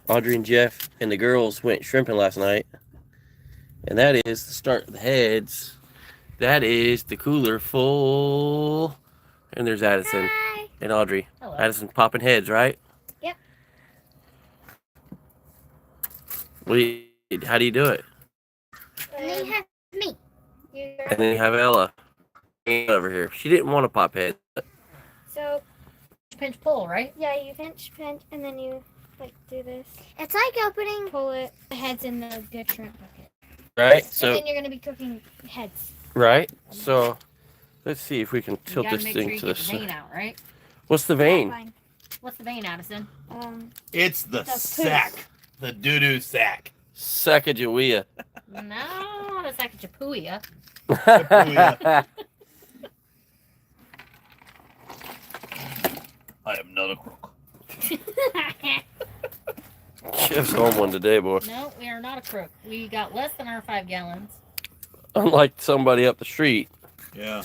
Audrey and Jeff and the girls went shrimping last night. And that is the start of the heads. That is the cooler full. And there's Addison. Hi. And Audrey. Hello. Addison popping heads, right? Yep. How do you do it? And then you have me. And then you have Ella over here. She didn't want to pop heads. So, Pinch pull, right? yeah, you pinch, and then you, like, do this. It's like opening, pull it, the heads in the good shrimp bucket. Right? And So, then you're going to be cooking heads. right? So, let's see if we can You tilt gotta this make thing sure you to get the the vein side. out, right? What's the vein? Fine. What's the vein, Addison? It's the The sack. The doo-doo sack. Sacagawea. No, not a Sacagawea. I am not a crook. Jeff's on one today, boy. No, we are not a crook. We got less than our 5 gallons. Unlike somebody up the street. Yeah.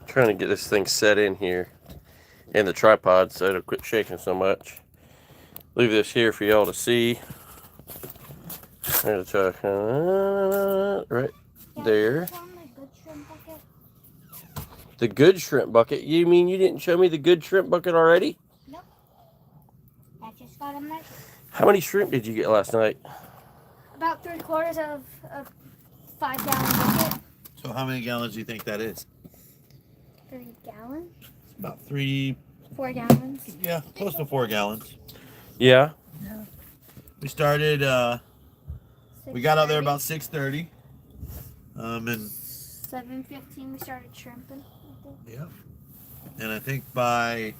Trying to get this thing set in here. And the tripod so it'll quit shaking so much. Leave this here for y'all to see. There's a right there. The good shrimp bucket? You mean you didn't show me the good shrimp bucket already? Nope. I just got them measured. How many shrimp did you get last night? About 3/4 of a 5-gallon bucket. So how many gallons do you think that is? 3 gallons? It's about 3, 4 gallons. yeah, close to 4 gallons. Yeah. We started, we got out there 6:30. about 6:30. And 7:15 we started shrimping. I think. yeah. And I think by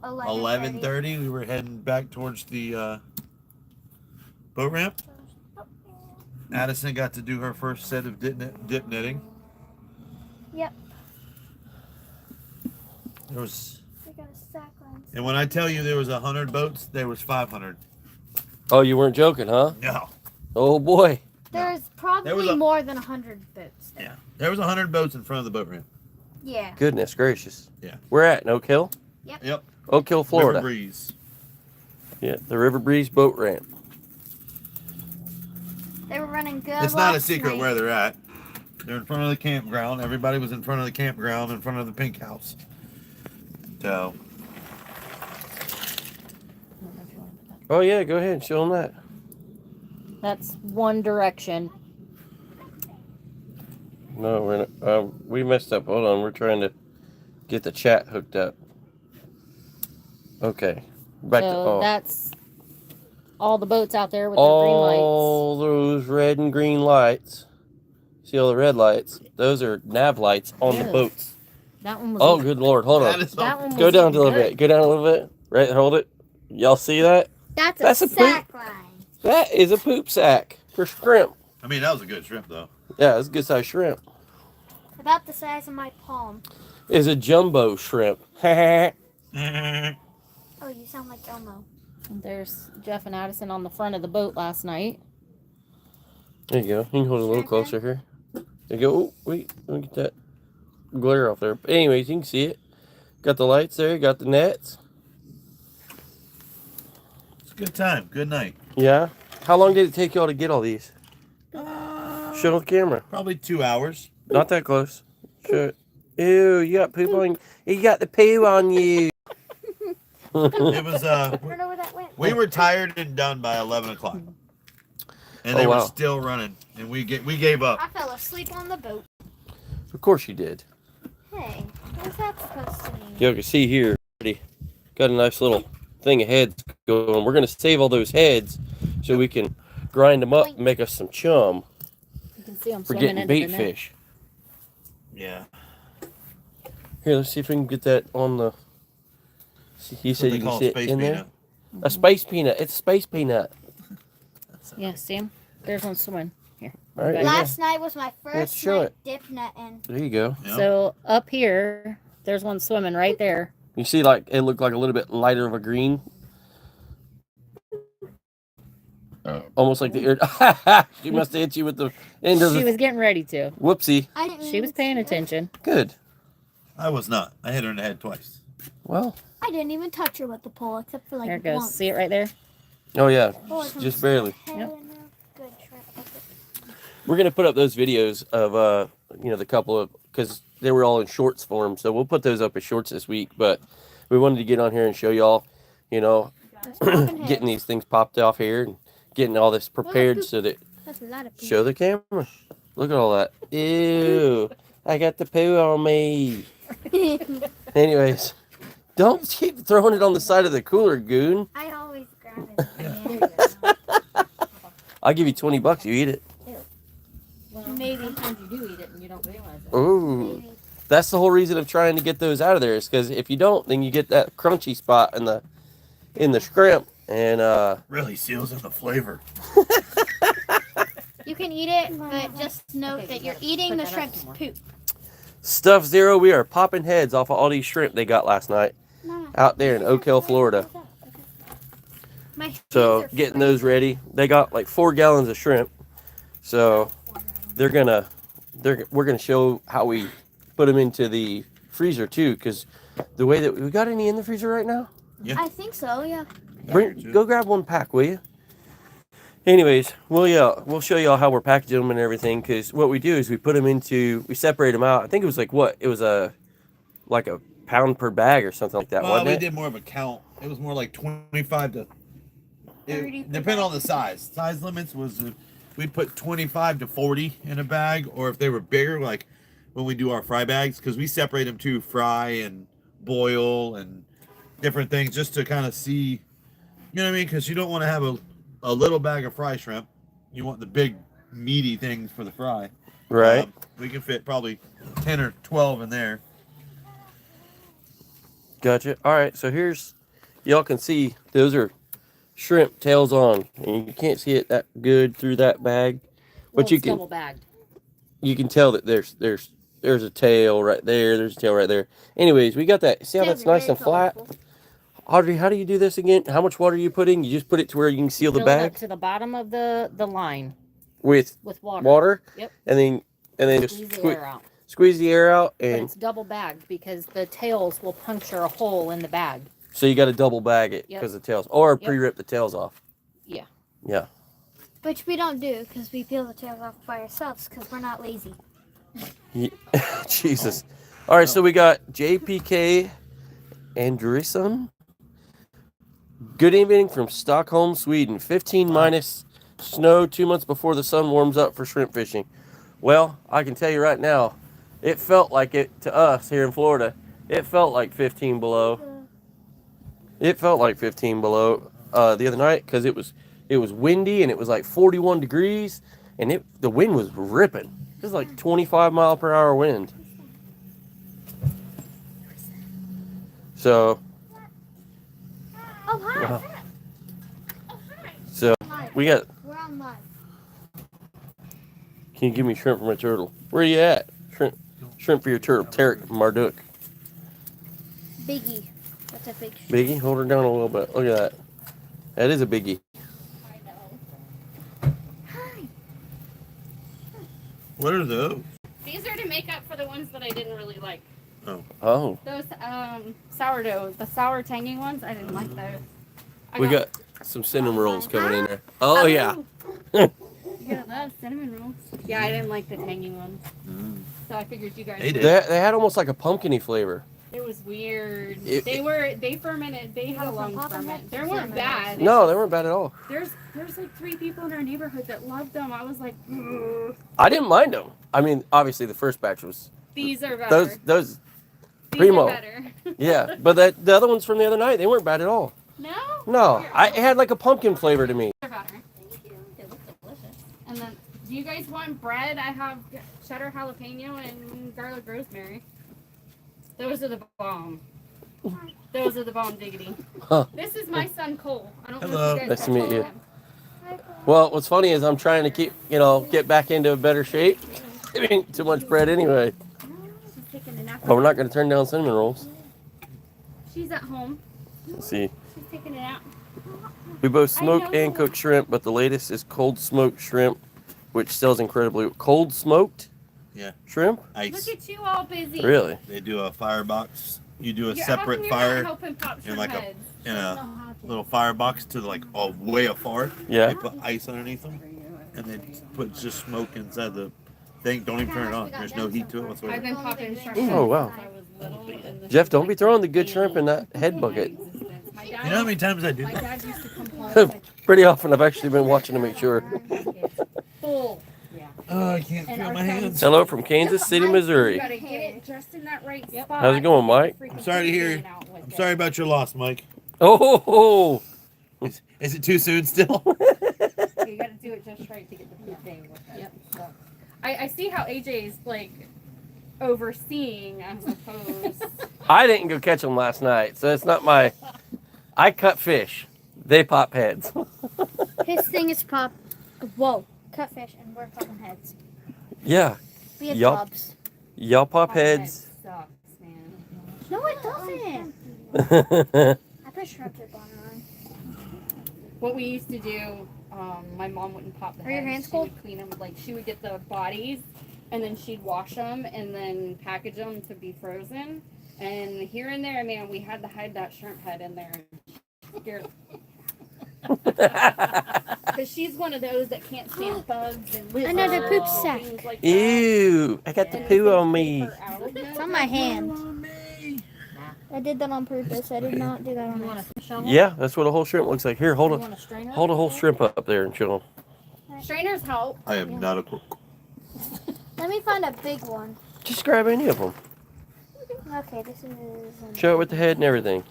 11:30 we were heading back towards the boat ramp. Addison got to do her first set of dip netting. Yep. There was, We got a sack line. and when I tell you there was 100 boats, there was 500. Oh, you weren't joking, huh? No. Oh boy. There's probably There was more than 100 boats there. Yeah. There was 100 boats in front of the boat ramp. Yeah. Goodness gracious. Yeah. We're at in Oak Hill? Yep. Oak Hill, River Florida. Breeze. Yeah, the River Breeze boat ramp. They were running good. It's not a last secret night. where they're at. They're in front of the campground. Everybody was in front of the campground, in front of the pink house. So, Oh yeah, go ahead and show them that. That's one direction. No, we're not, we messed up. Hold on, we're trying to get the chat hooked up. Okay, back to So that's all the boats out there with their green lights. all those red and green lights. See all the red lights? Those are nav lights on the Ew. boats. That one was. Oh, good lord! Hold that on. is That one was Go down a little good. bit. Go down a little bit. Right, hold it. Y'all see that? That's a poop. sack line. That is a poop sack for shrimp. I mean, that was a good shrimp, though. Yeah, that's a good sized shrimp. About the size of my palm. It's a jumbo shrimp. There Oh, you sound like Elmo. There's Jeff and Addison on the front of the boat last night. you go. You can hold it a little closer here. There you go. Oh, wait. Let me get that glare off there. But anyways, you can see it. Got the lights there. Got the nets. It's a good time. Good night. Yeah. How long did it take y'all to get all these? Show the camera. Probably 2 hours. Not that close. Show it. Ew, you got poop on. You got the poo on you. It was, I don't know where that went. we were tired and done by 11 o'clock. And Oh, they wow. were still running. And we gave up. I fell asleep on the boat. Of course you did. Hey, what's that supposed to mean? Y'all can see here. Already got a nice little thing of heads going. We're gonna save all those heads so we can grind them up and make us some chum You can see them for swimming getting into bait the net. fish. Yeah. Here, let's see if we can get that on the. You said you can see it in there. A space peanut. It's a space peanut. Yeah, see them? There's one swimming. Here. All right, Back. yeah. Last night was my Let's first show night it. dip netting. There you go. Yep. So up here, there's one swimming right there. You see, like it looked like a little bit lighter of a green. Almost like the ear. She must have hit you with the end of She the. was getting ready to. Whoopsie. I didn't She mean was to paying do it. attention. Good. I was not. I hit her in the head twice. Well, I didn't even touch her with the pole except for like There it goes. once. See it right there? oh yeah, Oh, it's just almost barely. head Yep. in there. Good shrimp bucket. We're gonna put up those videos of the couple of, because they were all in shorts form, so we'll put those up as shorts this week. But we wanted to get on here and show y'all, Just popping heads. getting these things popped off here and getting all this prepared so that That's a lot of show the camera. Look at all that. Ew, I got the poo on me. Anyways, don't keep throwing it on the side of the cooler, goon. I always grab it. I'll give you $20. You eat it. Well, Maybe. sometimes you do eat it and you don't realize it. Ooh. Maybe. That's the whole reason of trying to get those out of there, is because if you don't, then you get that crunchy spot in the shrimp, and Really seals in the flavor. You can eat it, but just note that you're eating the shrimp's poop. Stuff Zero, we are popping heads off of all these shrimp they got last night out there in Oak Hill, Florida. My hands So are getting those ready. They got like 4 gallons of shrimp, so we're gonna show how we put them into the freezer too, because the way that we got any in the freezer right now. I think so, yeah. Go grab one pack, will you? Anyways, we'll show y'all how we're packaging them and everything, because what we do is we separate them out. I think it was like it was like a pound per bag or something like that, Well, wasn't we it? did more of a count. It was more like 25 to 30 it depended on the size. Size limits was we'd put 25 to 40 in a bag, or if they were bigger, like when we do our fry bags, because we separate them to fry and boil and different things, just to kind of see, you know what I mean? Because you don't want to have a little bag of fry shrimp. You want the big meaty things for the fry. Right. We can fit probably 10 or 12 in there. Gotcha. All right, so y'all can see those are shrimp tails on, and you can't see it that good through that bag, but Well, you it's can double bagged. tell that there's a tail right there. There's a tail right there. Anyways, we got that. See how that's nice and flat? Audrey, how do you do this again? How much water are you putting? You just put it to where you can seal the Fill it up bag to the bottom of the line with with water. water, Yep. and then just Squeeze the air out. squeeze the air out, But and it's double bagged because the tails will puncture a hole in the bag. so you got to double bag it Yep. because the tails, or Yep. pre-rip the tails off. Yeah. Yeah. Which we don't do because we peel the tails off by ourselves because we're not lazy. Jesus. All right, so we got JPK Andreessen. Good evening from Stockholm, Sweden. 15 minus snow 2 months before the sun warms up for shrimp fishing. Well, I can tell you right now, it felt like it to us here in Florida. It felt like 15 below. It felt like 15 below the other night because it was windy and it was like 41 degrees and the wind was ripping. It was like 25-mile-per-hour wind. So, Oh, hi. Wow. Oh, hi. so we got. We're on live. Can you give me shrimp for my turtle? Where are you at? Shrimp for your turtle. Tarek Marduk. Biggie. That's a big shrimp. Biggie, hold her down a little bit. Look at that. That is a biggie. I know. Hi. What are those? These are to make up for the ones that I didn't really like. Oh, Those sourdough, the sour tangy ones, I didn't like those. we got some cinnamon rolls coming in there. Oh, yeah. You gotta love cinnamon rolls. Yeah, I didn't like the tangy ones. So I figured you guys They would. did. They had almost like a pumpkin-y flavor. It was weird. It- they fermented, they had a long ferment. They weren't bad. No, they weren't bad at all. There's like 3 people in our neighborhood that loved them. I was like, I didn't mind them. I mean, obviously the first batch was these are better. those These primo. are better. Yeah, but the other ones from the other night, they weren't bad at all. No? No, it had like a pumpkin flavor to me. They're better. Thank you. They look delicious. And then, do you guys want bread? I have cheddar jalapeno and garlic rosemary. Those are the bomb. Those are the bomb diggity. Huh. This is my son Cole. I don't know Hello. if you guys Nice to can meet follow you. him. Well, what's funny is I'm trying to get back into a better shape. Eating too much bread anyway. She's taking a nap. But we're not going to turn down cinnamon rolls. She's at home. Let's see. She's taking a nap. We both I smoke know. and cook shrimp, but the latest is cold smoked shrimp, which sells incredibly. Cold smoked Yeah. shrimp? Ice. Look at you all busy. Really? They do a firebox you do a Yeah, how come separate you're not fire helping pop in shrimp like heads? in a little firebox to like way afar. Yeah. They put ice underneath them, and they put just smoke inside the thing. Don't even turn it on. There's no heat to it I've whatsoever. been popping shrimp Oh, heads wow. since I was little. And the Jeff, don't be like, throwing the good shrimp in that head bucket. My dad, You know how many times I do my that? dad used to come home like Pretty often, I've actually been watching to make sure. full. Oh, I can't And feel our my son- hands. Hello from Kansas City, You Missouri. gotta get it just in that right spot. How's it going, Mike? I'm sorry to hear. I'm sorry about your loss, Mike. Oh, Is it too soon still? You gotta do it just right to get the thing with it. Yep. So, I see how AJ's like overseeing as opposed. I didn't go catch them last night, so it's not my. I cut fish. They pop heads. His thing is pop. Whoa, cut fish, and we're popping heads. Yeah, We have Yup. clubs. y'all pop heads. Sucks, man. No, it doesn't. I put shrimp dip on mine. What we used to do, my mom wouldn't pop the Are your heads. hands She cold? would clean them. Like she would get the bodies, and then she'd wash them and then package them to be frozen. And here and there, man, we had to hide that shrimp head in there. Scared. Because she's one of those that can't stand bugs and lizards. Another poop and sack. things like that. Ew, I got the And poo they on take me. her out. It's on my hand. I did that on purpose. I did not do that on You want accident. a shovel? Yeah, that's what a whole shrimp looks like. Here, hold You a want a strainer? hold a whole shrimp up there and show 'em. Strainers help. I am not a cook. Let me find a big one. Just grab any of them. Okay, this is. Show it with the head and everything.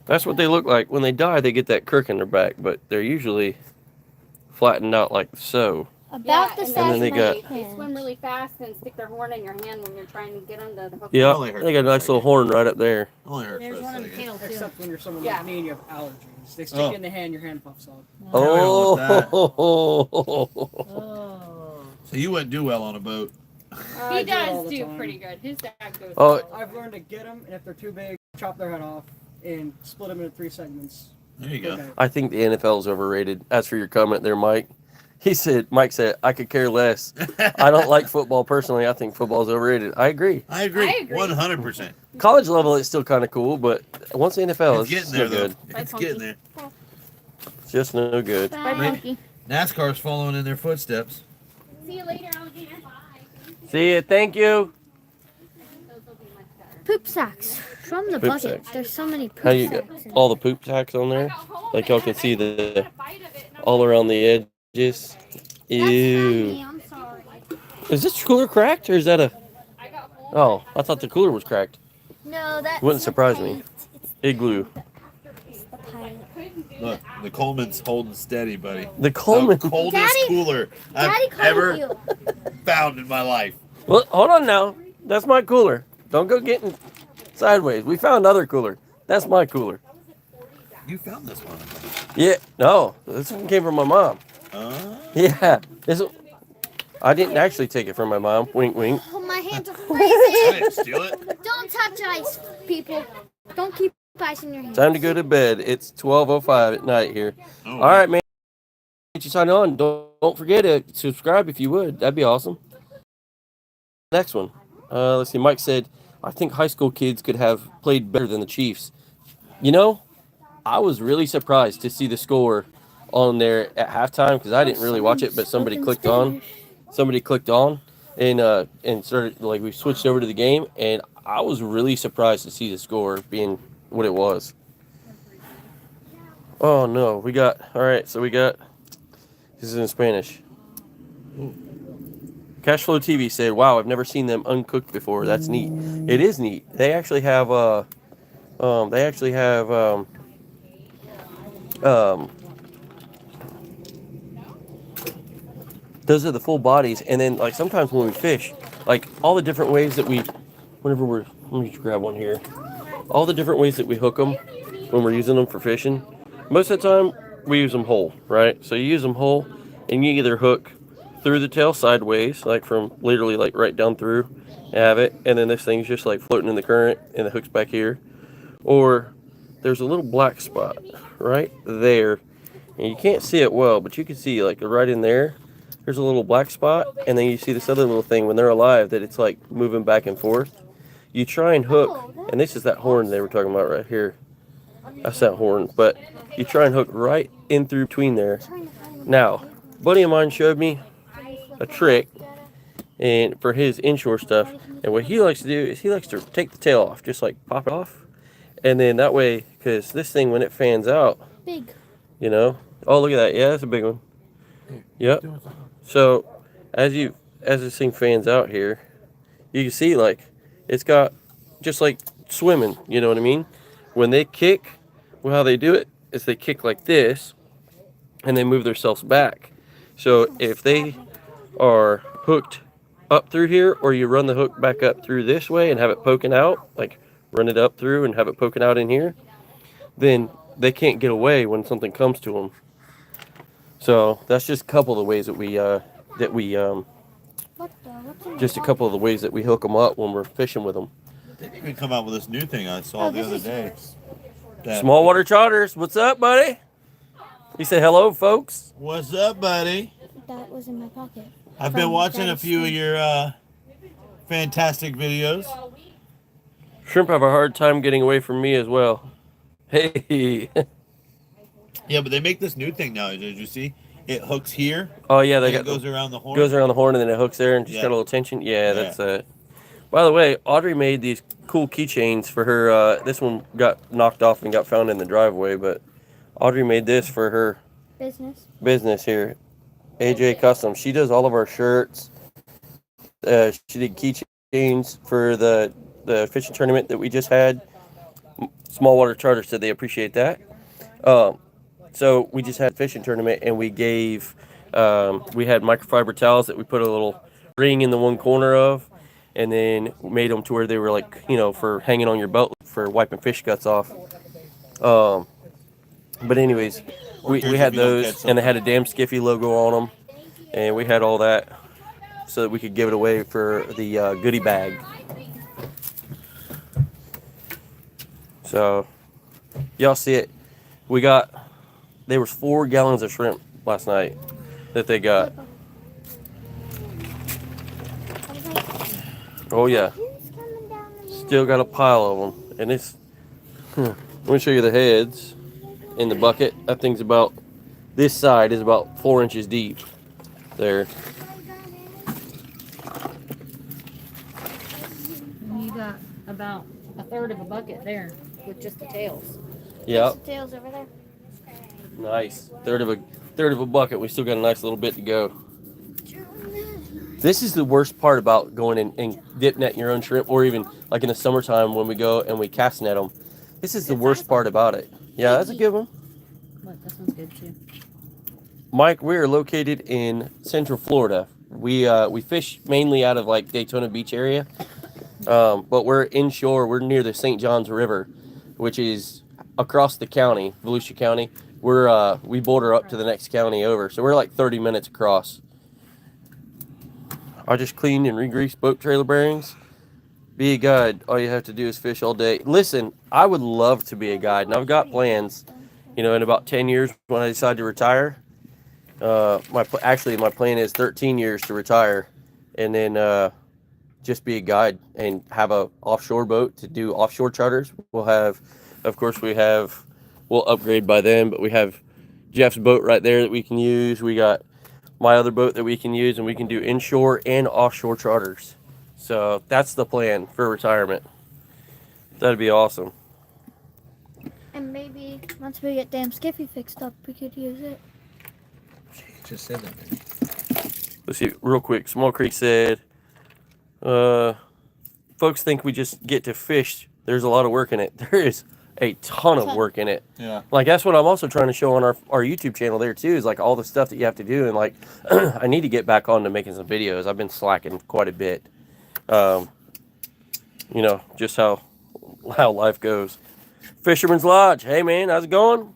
That's what they look like. When they die, they get that crook in their back, but they're usually flattened out like so. About the and size then of they my got- They hand. swim really fast and stick their horn in your hand when you're trying to get them to hook Yeah, only hurts they got a nice little horn right up there. Only hurts There's for a one in the second. tail too. Except when you're someone Yeah. like me and you have allergies. They stick Oh. you in the hand, your hand puffs up. we don't want Oh. So you wouldn't do well on a boat. I He do it all does the do time. pretty good. His dad goes. Oh. I've learned to get them, and if they're too big, chop their head off and split them into 3 segments. There you go. Okay. I think the NFL is overrated. As for your comment there, Mike, Mike said, I could care less. I don't like football personally. I think football's overrated. I agree. I agree. I agree. 100%. College level, it's still kind of cool, but once the NFL, It's it's getting there, no though. good. It's Funky. getting there. It's just no good. Bye, Wait. monkey. NASCAR's following in their footsteps. See you later, alligator. Bye. See you. Thank you. Those will be much better. Poop sacks from the Poop bucket. sacks. There's so many poop How you got sacks. all the poop sacks on I there? got home Like y'all and can I see ate the a bite of it, and I'm all like, around the edges. That's not me. Ew. I'm sorry. Is this cooler cracked or is that a? I got home. Oh, I thought the cooler was cracked. No, that's Wouldn't the surprise me. paint. Igloo. It's the paint. Couldn't do Look, the Coleman's holding steady, buddy. The The Coleman. coldest Daddy- cooler Daddy I've called ever you. found in my life. Well, hold on now. That's my cooler. Don't go getting sideways. We found another cooler. That's my cooler. You found this one. Yeah. No, this one came from my mom. Yeah. I didn't actually take it from my mom. Wink, wink. Oh, my hands are I freezing. didn't steal it. Don't touch ice, people. Don't keep ice in your hands. Time to go to bed. It's 12:05 at night here. Oh, All right, man. Get you signed on. Don't forget to subscribe if you would. That'd be awesome. Next one. Let's see. Mike said, I think high school kids could have played better than the Chiefs. You know, I was really surprised to see the score on there at halftime because I didn't really watch it, but somebody clicked on. And started, like, we switched over to the game, and I was really surprised to see the score being what it was. Oh no, so we got this is in Spanish. Cashflow TV said, "Wow, I've never seen them uncooked before. That's neat. It is neat. They actually have those are the full bodies, and then like sometimes when we fish, like all the different ways that let me just grab one here. All the different ways that we hook them when we're using them for fishing. Most of the time we use them whole, right? So you use them whole, and you either hook through the tail sideways, like from literally like right down through, and have it, and then this thing's just like floating in the current, and the hook's back here, or there's a little black spot right there, and you can't see it well, but you can see like right in there. There's a little black spot, and then you see this other little thing when they're alive that it's like moving back and forth. you try and hook, and this is that horn they were talking about right here. That's that horn, but you try and hook right in through between there. Now, a buddy of mine showed me a trick and for his inshore stuff, and what he likes to do is he likes to take the tail off, just like pop it off, and then that way, because this thing when it fans out, Big. you know, oh look at that, yeah, that's a big one. Yep. So as this thing fans out here, you can see like it's got just like swimming, you know what I mean? When they kick, well, how they do it is they kick like this and they move themselves back. So if they are hooked up through here, or you run the hook back up through this way and have it poking out, like run it up through and have it poking out in here, then they can't get away when something comes to them. So that's just a couple of the ways that we just a couple of the ways that we hook them up when we're fishing with them. They even come out with this new thing I saw the other day. Small water charters, what's up, buddy? You say hello, folks. What's up, buddy? That was in my pocket. I've been watching a few of your fantastic videos. Shrimp have a hard time getting away from me as well. Hey. Yeah, but they make this new thing now. Did you see? It hooks here. Oh yeah, and it goes around the horn. Goes around the horn and then it hooks there and just got a little tension. Yeah, that's it. By the way, Audrey made these cool keychains for her. This one got knocked off and got found in the driveway, but Audrey made this for her business here. AJ Custom. She does all of our shirts. She did keychains for the fishing tournament that we just had. Small Water Charter said they appreciate that. So we just had a fishing tournament and we gave, we had microfiber towels that we put a little ring in the one corner of, and then made them to where they were like, you know, for hanging on your belt for wiping fish guts off. But anyways, we had those, and they had a Damn Skiffy logo on them, and we had all that so that we could give it away for the goodie bag. So y'all see it. There was 4 gallons of shrimp last night that they got. Oh yeah. Still got a pile of them. And it's, let me show you the heads in the bucket. That thing's about, this side is about 4 inches deep there. You got about a third of a bucket there with just the tails. Yep. Tails over there. Nice. Third of a bucket. We still got a nice little bit to go. This is the worst part about going and dip netting your own shrimp, or even like in the summertime when we go and we cast net them. This is the worst part about it. Yeah, that's a good one. Look, this one's good too. Mike, we are located in Central Florida. We fish mainly out of like Daytona Beach area, but we're inshore. We're near the St. Johns River, which is across the county, Volusia County. We border up to the next county over, so we're like 30 minutes across. I just cleaned and re-greased boat trailer bearings. Be a guide. All you have to do is fish all day. Listen, I would love to be a guide, and I've got plans. You know, in about 10 years when I decide to retire. My plan is 13 years to retire, and then just be a guide and have a offshore boat to do offshore charters. We'll upgrade by then, but we have Jeff's boat right there that we can use. We got my other boat that we can use, and we can do inshore and offshore charters. So that's the plan for retirement. That'd be awesome. And maybe once we get Damn Skiffy fixed up, we could use it. Just said that. Let's see, real quick. Small Creek said, folks think we just get to fish. There's a lot of work in it. There is a ton of work in it. Yeah. Like, that's what I'm also trying to show on our YouTube channel there, too, is like all the stuff that you have to do. And like, I need to get back on to making some videos. I've been slacking quite a bit. You know, just how life goes. Fisherman's Lodge. Hey, man, how's it going?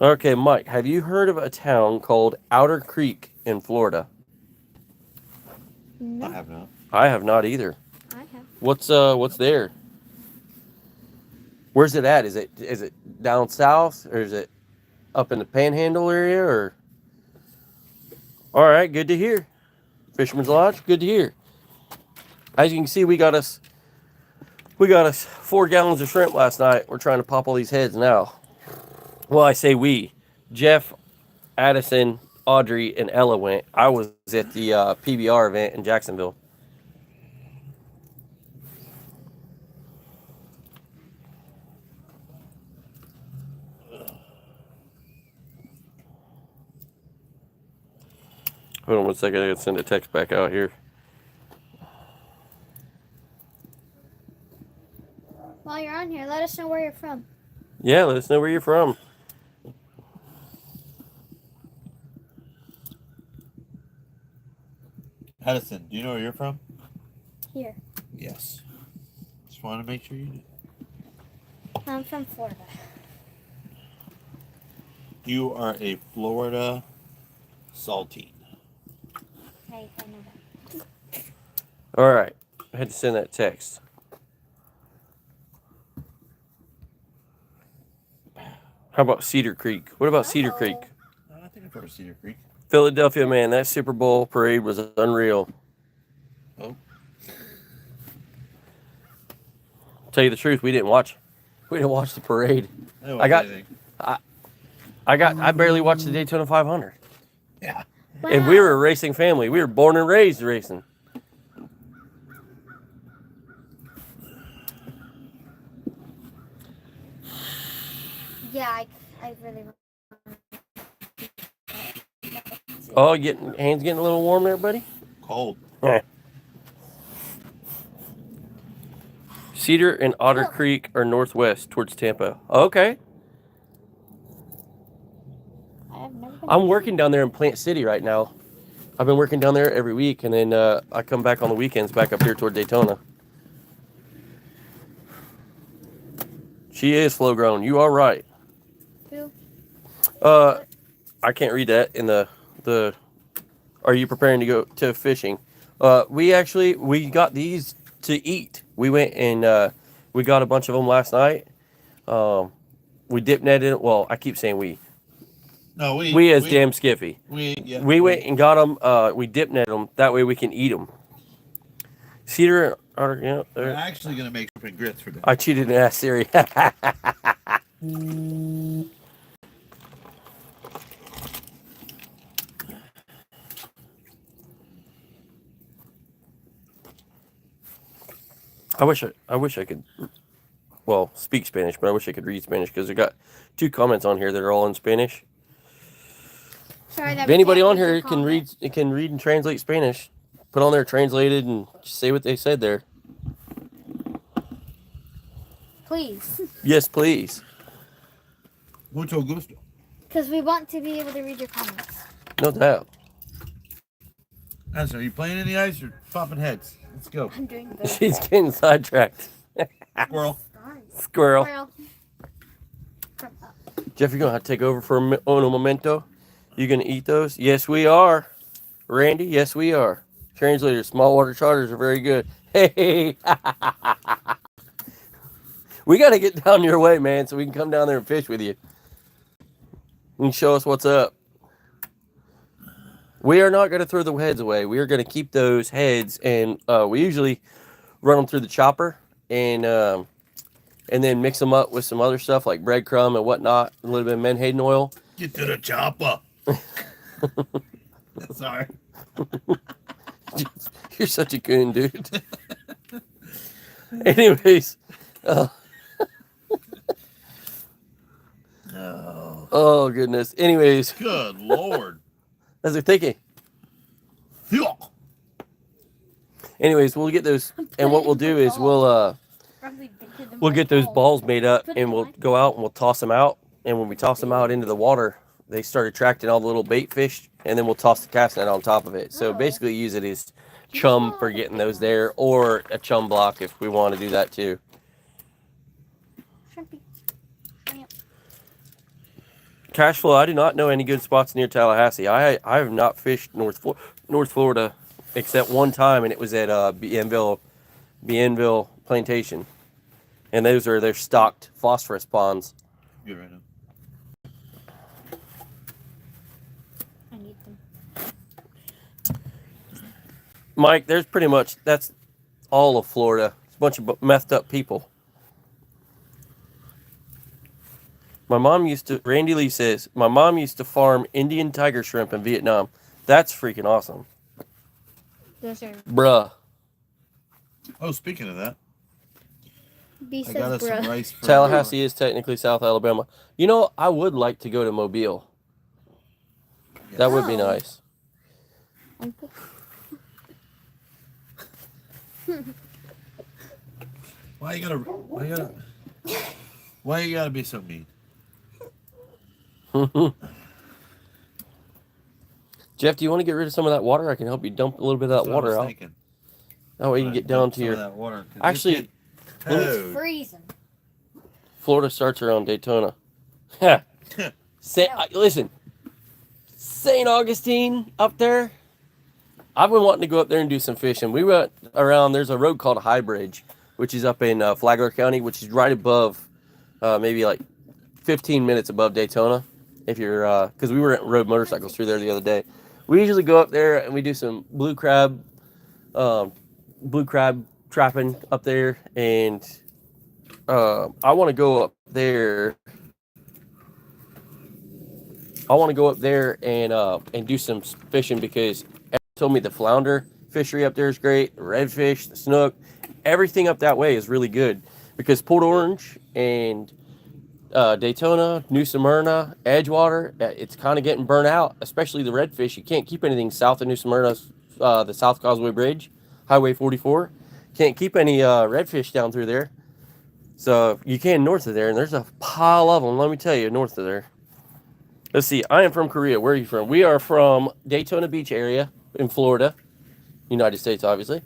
Okay, Mike, have you heard of a town called Outer Creek in Florida? No, I have not. I have not either. I have. What's there? Where's it at? Is it down south, or is it up in the Panhandle area, or? All right, good to hear. Fisherman's Lodge, good to hear. As you can see, we got us 4 gallons of shrimp last night. We're trying to pop all these heads now. Well, I say we. Jeff, Addison, Audrey, and Ella went. I was at the PBR event in Jacksonville. Hold on 1 second. I gotta send a text back out here. While you're on here, let us know where you're from. Yeah, let us know where you're from. Addison, do you know where you're from? Here. Yes. Just want to make sure you do. I'm from Florida. You are a Florida saltine. I know that. All right. I had to send that text. How about Cedar Creek? What about Cedar Creek? I think I've heard of Cedar Creek. Philadelphia, man, that Super Bowl parade was unreal. Oh. Tell you the truth, we didn't watch the parade. I got. I barely watched the Daytona 500. Yeah. Wow. And we were a racing family. We were born and raised racing. Yeah, I really. Oh, hands getting a little warm there, buddy? Cold. Yeah. Cedar and Otter Creek are northwest towards Tampa. Okay. I have never been. I'm working down there in Plant City right now. I've been working down there every week, and then I come back on the weekends back up here toward Daytona. She is flow grown. You are right. Who? I can't read that in the. Are you preparing to go to fishing? We got these to eat. We went and we got a bunch of them last night. We dip netted. Well, I keep saying we. No, We as damn Skiffy. We went and got them. We dip netted them. That way we can eat them. Cedar. We're actually gonna make shrimp and grits for dinner. I cheated and asked Siri. I wish I could, well, speak Spanish, but I wish I could read Spanish because I got 2 comments on here that are all in Spanish. Sorry, that If anybody we on can't here your can comment. read and translate Spanish, put on there translated and say what they said there. Please. Yes, please. Mucho gusto. Because we want to be able to read your comments. No doubt. Addison, are you playing in the ice or popping heads? Let's go. I'm doing good. She's getting sidetracked. Squirrel. Squirrel. Squirrel. Jeff, you're going to have to take over for un momento. You going to eat those? Yes, we are. Randy, yes, we are. Translator, small water charters are very good. Hey. We got to get down your way, man, so we can come down there and fish with you. You can show us what's up. We are not going to throw the heads away. We are going to keep those heads, and we usually run them through the chopper and then mix them up with some other stuff like breadcrumb and whatnot, a little bit of menhaden oil. Get to the chopper. Sorry. You're such a coon, dude. Anyways. Oh, goodness. Anyways. Good Lord. As they're thinking. Anyways, we'll get those, and what we'll do is we'll get those balls made up, and we'll go out and we'll toss them out. And when we toss them out into the water, they start attracting all the little bait fish, and then we'll toss the cast net on top of it. So basically, use it as chum for getting those there, or a chum block if we want to do that too. Cash flow. I do not know any good spots near Tallahassee. I have not fished North Florida except one time, and it was at Bienville Plantation, and those are their stocked phosphorus ponds. Good right now. I need them. Mike, there's pretty much all of Florida. It's a bunch of methed up people. Randy Lee says, my mom used to farm Indian tiger shrimp in Vietnam. That's freaking awesome. Those are. Bruh. Oh, speaking of that, B I says, got us some bruh. rice. For Tallahassee is technically South Alabama. You know, I would like to go to Mobile. That would be Oh. nice. Why you gotta be so mean? Jeff, do you want to get rid of some of that water? I can help you dump a little bit of That's that what I was water out. thinking. That way you can get down to Some of your... that water, 'cause Actually, it's getting towed. Freezing. Florida starts around Daytona. Listen, St. Augustine up there, I've been wanting to go up there and do some fishing. We went around, there's a road called High Bridge, which is up in Flagler County, which is right above, maybe like 15 minutes above Daytona. If you're, because we were rode motorcycles through there the other day. We usually go up there and we do some blue crab trapping up there, and I want to go up there. I want to go up there and do some fishing because everyone told me the flounder fishery up there is great, the redfish, the snook, everything up that way is really good because Port Orange and Daytona, New Smyrna, Edgewater, it's kind of getting burnt out, especially the redfish. You can't keep anything south of New Smyrna, the South Causeway Bridge, Highway 44. Can't keep any redfish down through there. So you can north of there, and there's a pile of them, let me tell you, north of there. Let's see, I am from Korea. Where are you from? We are from Daytona Beach area in Florida, United States, obviously.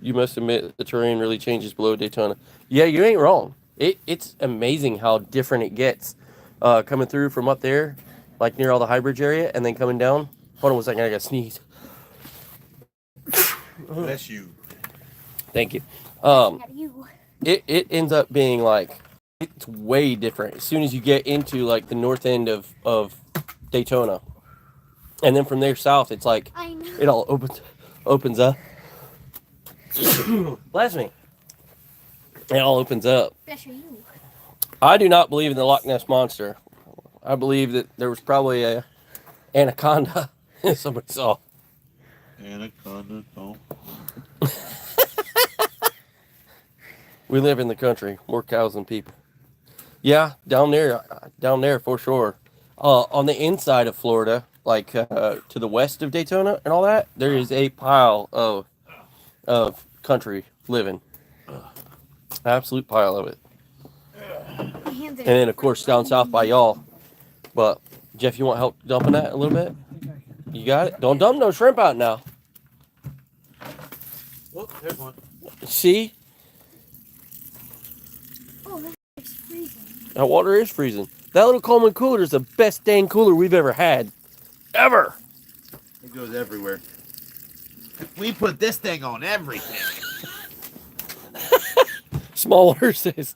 You must admit the terrain really changes below Daytona. Yeah, you ain't wrong. It's amazing how different it gets coming through from up there, like near all the High Bridge area, and then coming down. Hold on one second, I gotta sneeze. Bless you. Thank you. You. It ends up being like, it's way different as soon as you get into like the north end of Daytona. And then from there south, it's like, I know. it all opens up. Bless me. It all opens up. Especially you. I do not believe in the Loch Ness Monster. I believe that there was probably a anaconda somebody saw. Anaconda. Oh. We live in the country, more cows than people. Yeah, down there for sure. On the inside of Florida, like to the west of Daytona and all that, there is a pile of country living. Absolute pile of it. My hands are. And then of course down south by y'all. But Jeff, you want help dumping that a little bit? You got it? Don't dump no shrimp out now. Whoop, there's one. See? Oh, that's freezing. That water is freezing. That little Coleman cooler is the best dang cooler we've ever had. Ever! It goes everywhere. We put this thing on everything. Small water says,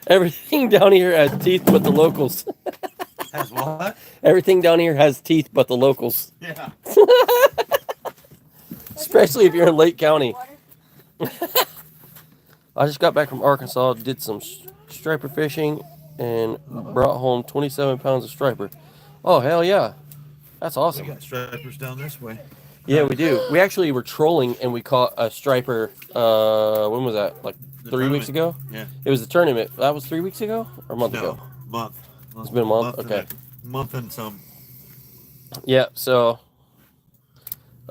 everything down here has teeth but the locals. Has what? Everything down here has teeth but the locals. Yeah. Especially if you're in Lake County. Water. I just got back from Arkansas, did some striper fishing, and brought home 27 pounds of striper. Oh, hell yeah. That's We awesome. got stripers down this way. Yeah, we do. We actually were trolling and we caught a striper, when was that? Like The 3 weeks ago? Yeah. It was the tournament. That was 3 weeks ago? Or a month No, ago? month. It's been a month? Okay. Month and some. Yeah, so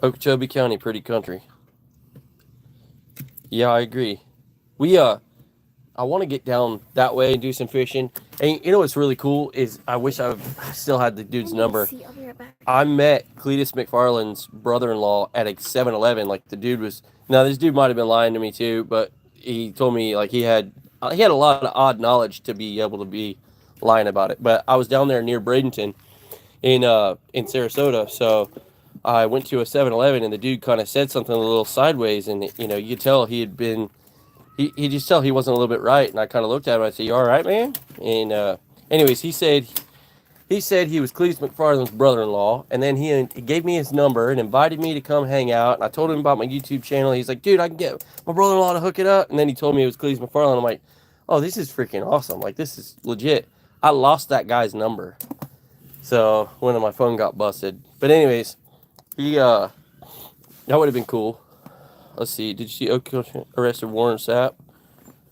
Okeechobee County, pretty country. Yeah, I agree. I want to get down that way and do some fishing. And you know what's really cool is I wish I still had the dude's number. See, I'll be right back. I met Cletus McFarland's brother-in-law at a 7-Eleven. Like the dude was, now this dude might have been lying to me too, but he told me like he had a lot of odd knowledge to be able to be lying about it. But I was down there near Bradenton in Sarasota, so I went to a 7-Eleven and the dude kind of said something a little sideways, and you know, you could tell he had been, he just tell he wasn't a little bit right, and I kind of looked at him and I said, "You all right, man?" And anyways, he said he said he was Cleese McFarland's brother-in-law, and then he gave me his number and invited me to come hang out. And I told him about my YouTube channel. He's like, dude, I can get my brother-in-law to hook it up. And then he told me it was Cleese McFarland. I'm like, oh, this is freaking awesome. Like, this is legit. I lost that guy's number. So when my phone got busted. But anyways, that would have been cool. Let's see. Did you see Oakland arrested Warren Sapp?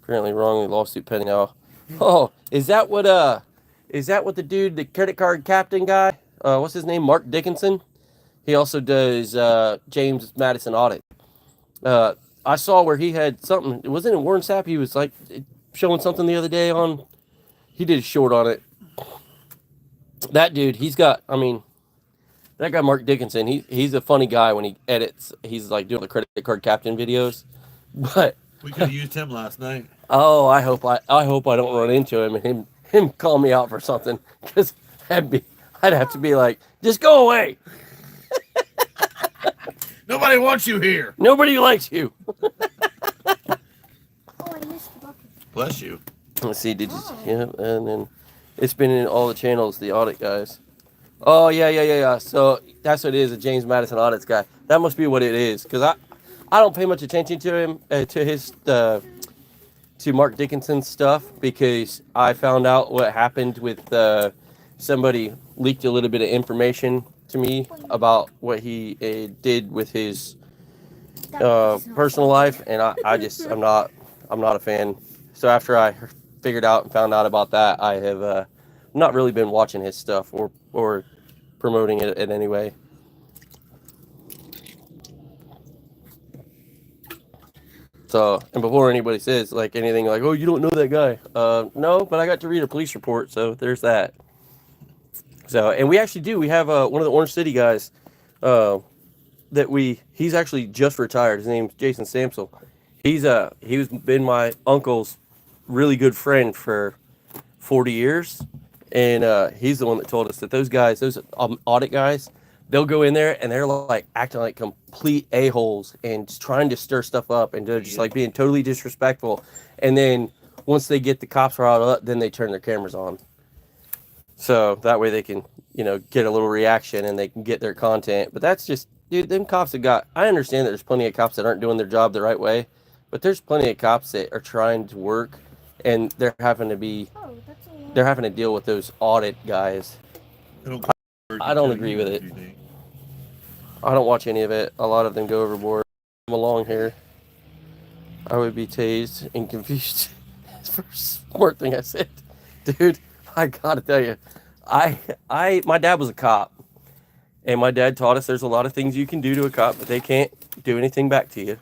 Apparently wrongly lawsuit pending now. Oh, is that what the dude, the credit card captain guy? What's his name? Mark Dickinson. He also does James Madison audit. I saw where he had something. Wasn't it Warren Sapp? He was like showing something the other day on. He did a short on it. That dude, he's got. I mean, that guy Mark Dickinson. He's a funny guy when he edits. He's like doing the credit card captain videos. But we could have used him last night. Oh, I hope I don't run into him and him call me out for something, because I'd have to be like, just go away. Nobody wants you here. Nobody likes you. Oh, I missed the bucket. Bless you. Let's see, yeah, and then it's been in all the channels, the audit guys. Oh yeah. So that's what it is, a James Madison audits guy. That must be what it is, because I don't pay much attention to him, to his to Mark Dickinson's stuff, because I found out what happened with somebody leaked a little bit of information to me about what he did with his personal life, and I'm not a fan. So after I figured out and found out about that, I have not really been watching his stuff or promoting it in any way. So, and before anybody says like anything like, oh, you don't know that guy. No, but I got to read a police report, so there's that. So, and we actually do. We have one of the Orange City guys he's actually just retired. His name's Jason Samsel. He was been my uncle's really good friend for 40 years. And he's the one that told us that those guys, those audit guys, they'll go in there and they're like acting like complete a-holes and just trying to stir stuff up, and they're just like being totally disrespectful. And then once they get the cops riled up, then they turn their cameras on. So that way they can, get a little reaction and they can get their content. But that's just, dude, them cops I understand that there's plenty of cops that aren't doing their job the right way, but there's plenty of cops that are trying to work, and they're having to deal with those audit guys. I don't agree with it. I don't watch any of it. A lot of them go overboard. I'm a long hair. I would be tased and confused. That's the first smart thing I said. Dude, I gotta tell you, my dad was a cop, and my dad taught us there's a lot of things you can do to a cop, but they can't do anything back to you.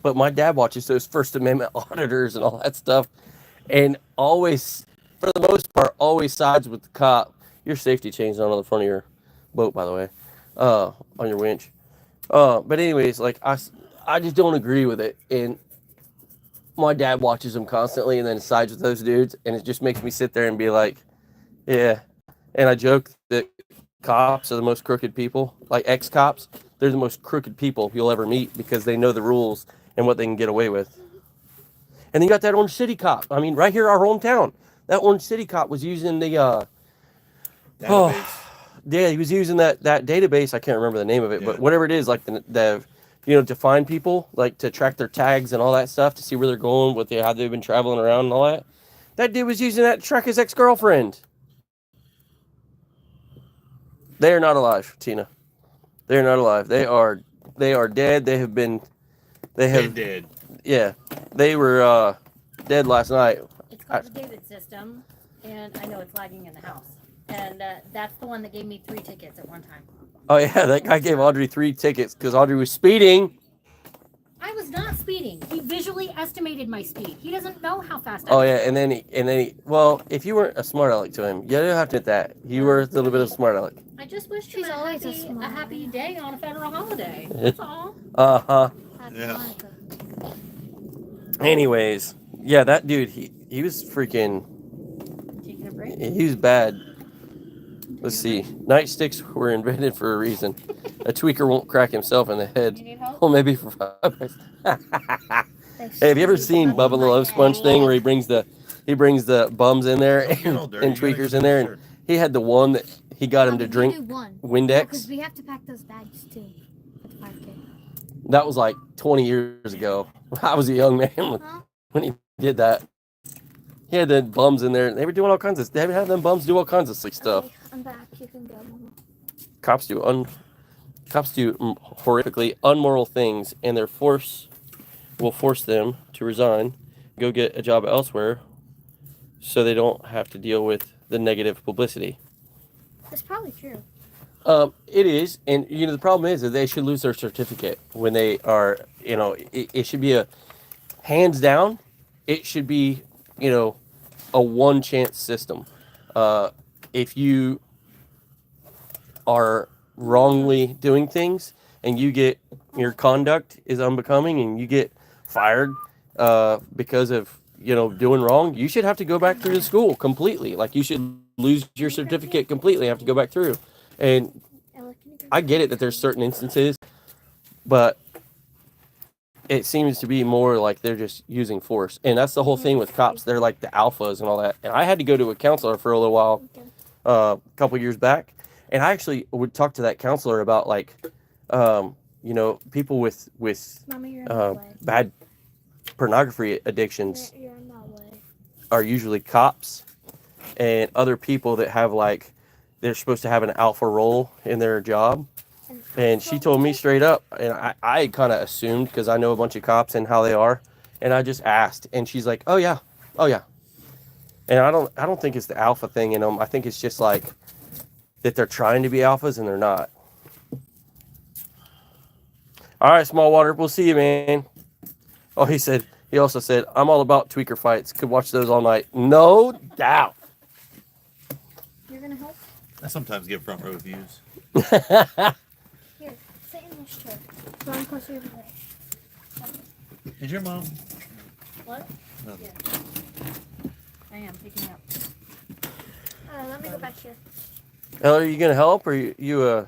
But my dad watches those First Amendment auditors and all that stuff, and always, for the most part, always sides with the cop. Your safety chain's not on the front of your boat, by the way, on your winch. But anyways, like I just don't agree with it, and my dad watches them constantly and then sides with those dudes, and it just makes me sit there and be like, yeah. And I joke that cops are the most crooked people, like ex-cops. They're the most crooked people you'll ever meet, because they know the rules and what they can get away with. And then you got that Orange City cop. I mean, right here, our hometown. That Orange City cop was using the database. Yeah, he was using that database. I can't remember the name of it, but whatever it is, like the to find people, like to track their tags and all that stuff, to see where they're going, how they've been traveling around and all that. That dude was using that to track his ex-girlfriend. They are not alive, Tina. They are not alive. They are dead. They have dead. Yeah, they were dead last night. It's called the David system, and I know it's lagging in the house. And that's the one that gave me 3 tickets at one time. Oh yeah, that guy gave Audrey 3 tickets because Audrey was speeding. I was not speeding. He visually estimated my speed. He doesn't know how fast I Oh was. yeah, and then he well, if you weren't a smart aleck to him, you don't have to admit that. You were a little bit of a smart aleck. I just wished She's him always a a smart happy day on a federal holiday. That's all. Uh-huh. Yeah. Anyways, yeah, that dude, he was freaking, Taking a break. he was bad. Let's see. Nightsticks were invented for a reason. A tweaker won't crack himself in the head. You need help? Well, maybe for 5 minutes. Hey, have you ever seen Bubba the Love Sponge thing where he brings the he brings the bums in there Don't get all dirty. and You gotta tweakers get in there, the and he had the one that he got him to drink Do one. Windex. Because we have to pack those bags too. For the 5K. That was like 20 years ago. I was a young man Huh? when he did that. He had the bums in there. They were doing all kinds of. They had them bums do all kinds of sick stuff. Okay, I'm back. You can go, Mama. Cops do horrifically unmoral things, and their force will force them to resign, go get a job elsewhere, so they don't have to deal with the negative publicity. That's probably true. It is, and the problem is that they should lose their certificate when they are. It should be a hands down. It should be a one chance system. If you are wrongly doing things and you get your conduct is unbecoming and you get fired because of doing wrong, you should have to go back through the school completely. Like you should lose your certificate completely, have to go back through. And I get it that there's certain instances, but it seems to be more like they're just using force. And that's the whole thing with cops. They're like the alphas and all that. And I had to go to a counselor for a little while, a couple years back. And I actually would talk to that counselor about like, people with Mama, you're in my way. bad pornography addictions You're in my way. are usually cops and other people that have like, they're supposed to have an alpha role in their job. And she told me straight up, and I kind of assumed because I know a bunch of cops and how they are, and I just asked, and she's like, "Oh yeah." And I don't think it's the alpha thing in them. I think it's just like that they're trying to be alphas and they're not. All right, small water, we'll see you, man. Oh, he also said, "I'm all about tweaker fights. Could watch those all night." No doubt. You're gonna help? I sometimes get front row views. Here, sit in this chair. So I'm closer to the right. Is your mom? What? Nothing. Yeah. I am picking up. Let me go back here. Ella, are you gonna help, or you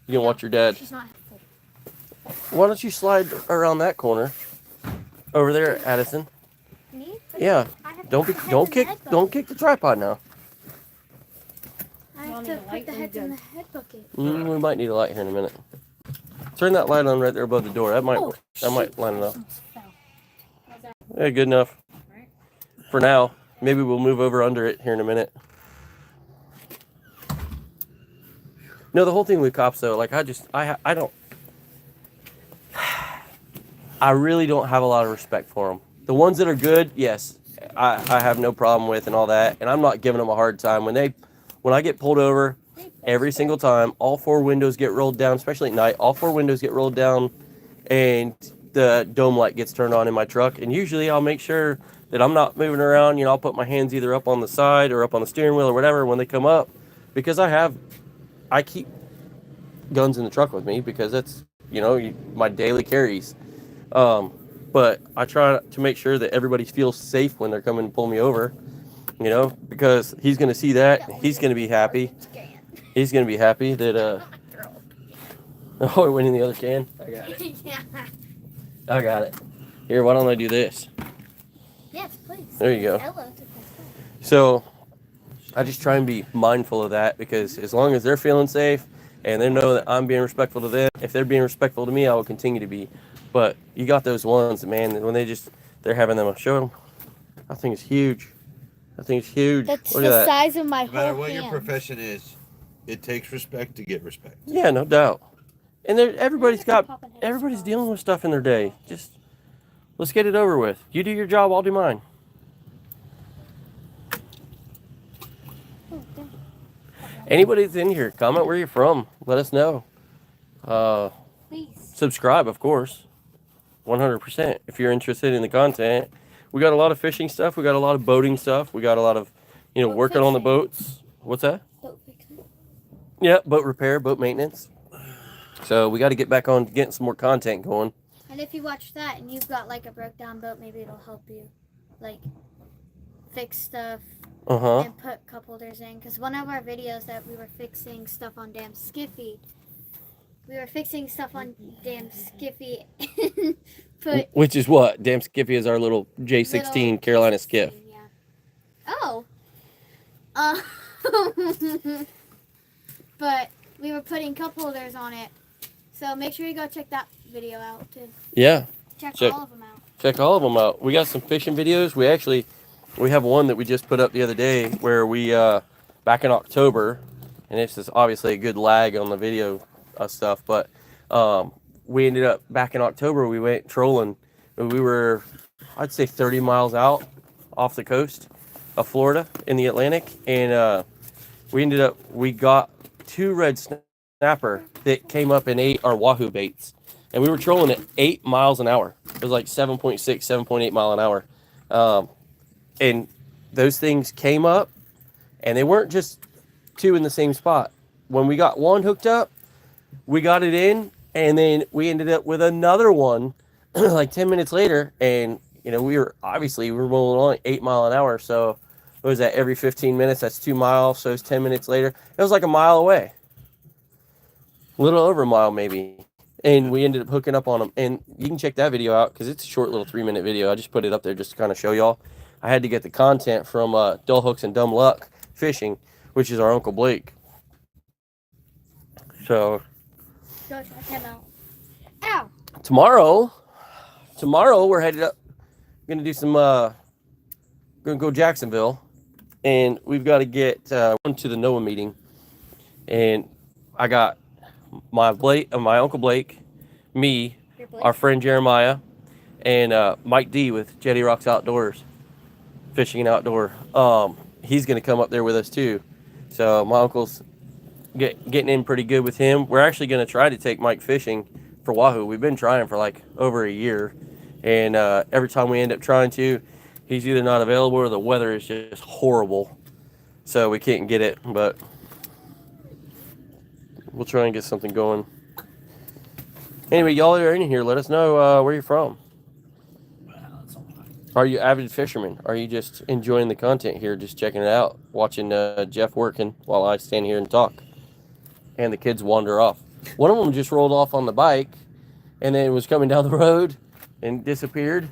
gonna watch your dad? She's not helpful. Why don't you slide around that corner over there, Addison? Me? Yeah. I have Don't to put the don't heads kick in the head don't bucket. kick the tripod now. I have Want to me to put light the them heads in good? the head bucket. We might need a light here in a minute. Turn that light on right there above the door. That might line it up. Yeah, good enough. Right. For now. Maybe we'll move over under it here in a minute. No, the whole thing with cops though, like I really don't have a lot of respect for them. The ones that are good, yes, I have no problem with and all that, and I'm not giving them a hard time. When I get pulled over, every single time, all four windows get rolled down, especially at night. All four windows get rolled down, and the dome light gets turned on in my truck. And usually, I'll make sure that I'm not moving around. I'll put my hands either up on the side or up on the steering wheel or whatever when they come up, because I keep guns in the truck with me because that's my daily carries. But I try to make sure that everybody feels safe when they're coming to pull me over. Because he's going to see that. He's going to be happy. He's going to be happy that, oh, it went in the other can. I got it. Yeah. I got it. Here, why don't I do this? Yes, please. There you go. Ella took my phone. So I just try and be mindful of that, because as long as they're feeling safe and they know that I'm being respectful to them, if they're being respectful to me, I will continue to be. But you got those ones, man, when they're having them show them. I think it's huge. Look at that. Size of my No matter whole what your hand. profession is, it takes respect to get respect. Yeah, no doubt. And everybody's dealing with stuff in their day. Just let's get it over with. You do your job, I'll do mine. Oh, dang. Anybody that's in here, comment where you're from. Let us know. Please. Subscribe, of course. 100% if you're interested in the content. We got a lot of fishing stuff. We got a lot of boating stuff. We got a lot of, Boat working on the fixing. boats. What's that? Boat fixing. Yeah, boat repair, boat maintenance. So we got to get back on getting some more content going. And if you watch that and you've got like a broke down boat, maybe it'll help you like fix stuff Uh-huh. and put cup holders in. Because one of our videos that we were fixing stuff on Damn Skiffy, and put Which is what? Damn Skiffy is our little J16 little Carolina skiff. Yeah. But we were putting cup holders on it. So make sure you go check that video out to Yeah. check Check. all of them out. Check all of them out. We got some fishing videos. We have one that we just put up the other day where we back in October, and it's just obviously a good lag on the video stuff, but we ended up back in October. We went trolling. We were, I'd say, 30 miles out off the coast of Florida in the Atlantic, and we got 2 red snapper that came up and ate our wahoo baits. And we were trolling at 8 miles an hour. It was like 7.6, 7.8 mile an hour. And those things came up, and they weren't just 2 in the same spot. When we got one hooked up, we got it in, and then we ended up with another one like 10 minutes later. And, we were rolling on 8 mile an hour. So what was that, every 15 minutes? That's 2 miles. So it's 10 minutes later. It was like a mile away. A little over a mile, maybe. And we ended up hooking up on them. And you can check that video out because it's a short little 3-minute video. I just put it up there just to kind of show y'all. I had to get the content from Dull Hooks and Dumb Luck Fishing, which is our Uncle Blake. So Go check him out. Ow! tomorrow we're headed up. Gonna do some. Gonna go Jacksonville, and we've got to get to the NOAA meeting. And I got my Uncle Blake, me, Your Blake? our friend Jeremiah, and Mike D with Jetty Rocks Outdoors, Fishing and Outdoor. He's gonna come up there with us too. So my uncle's getting in pretty good with him. We're actually gonna try to take Mike fishing for wahoo. We've been trying for like over a year, and every time we end up trying to, he's either not available or the weather is just horrible, so we can't get it. But we'll try and get something going. Anyway, y'all are in here. Let us know where you're from. Are you avid fishermen? Are you just enjoying the content here, just checking it out, watching Jeff working while I stand here and talk, and the kids wander off? One of them just rolled off on the bike, and then was coming down the road and disappeared.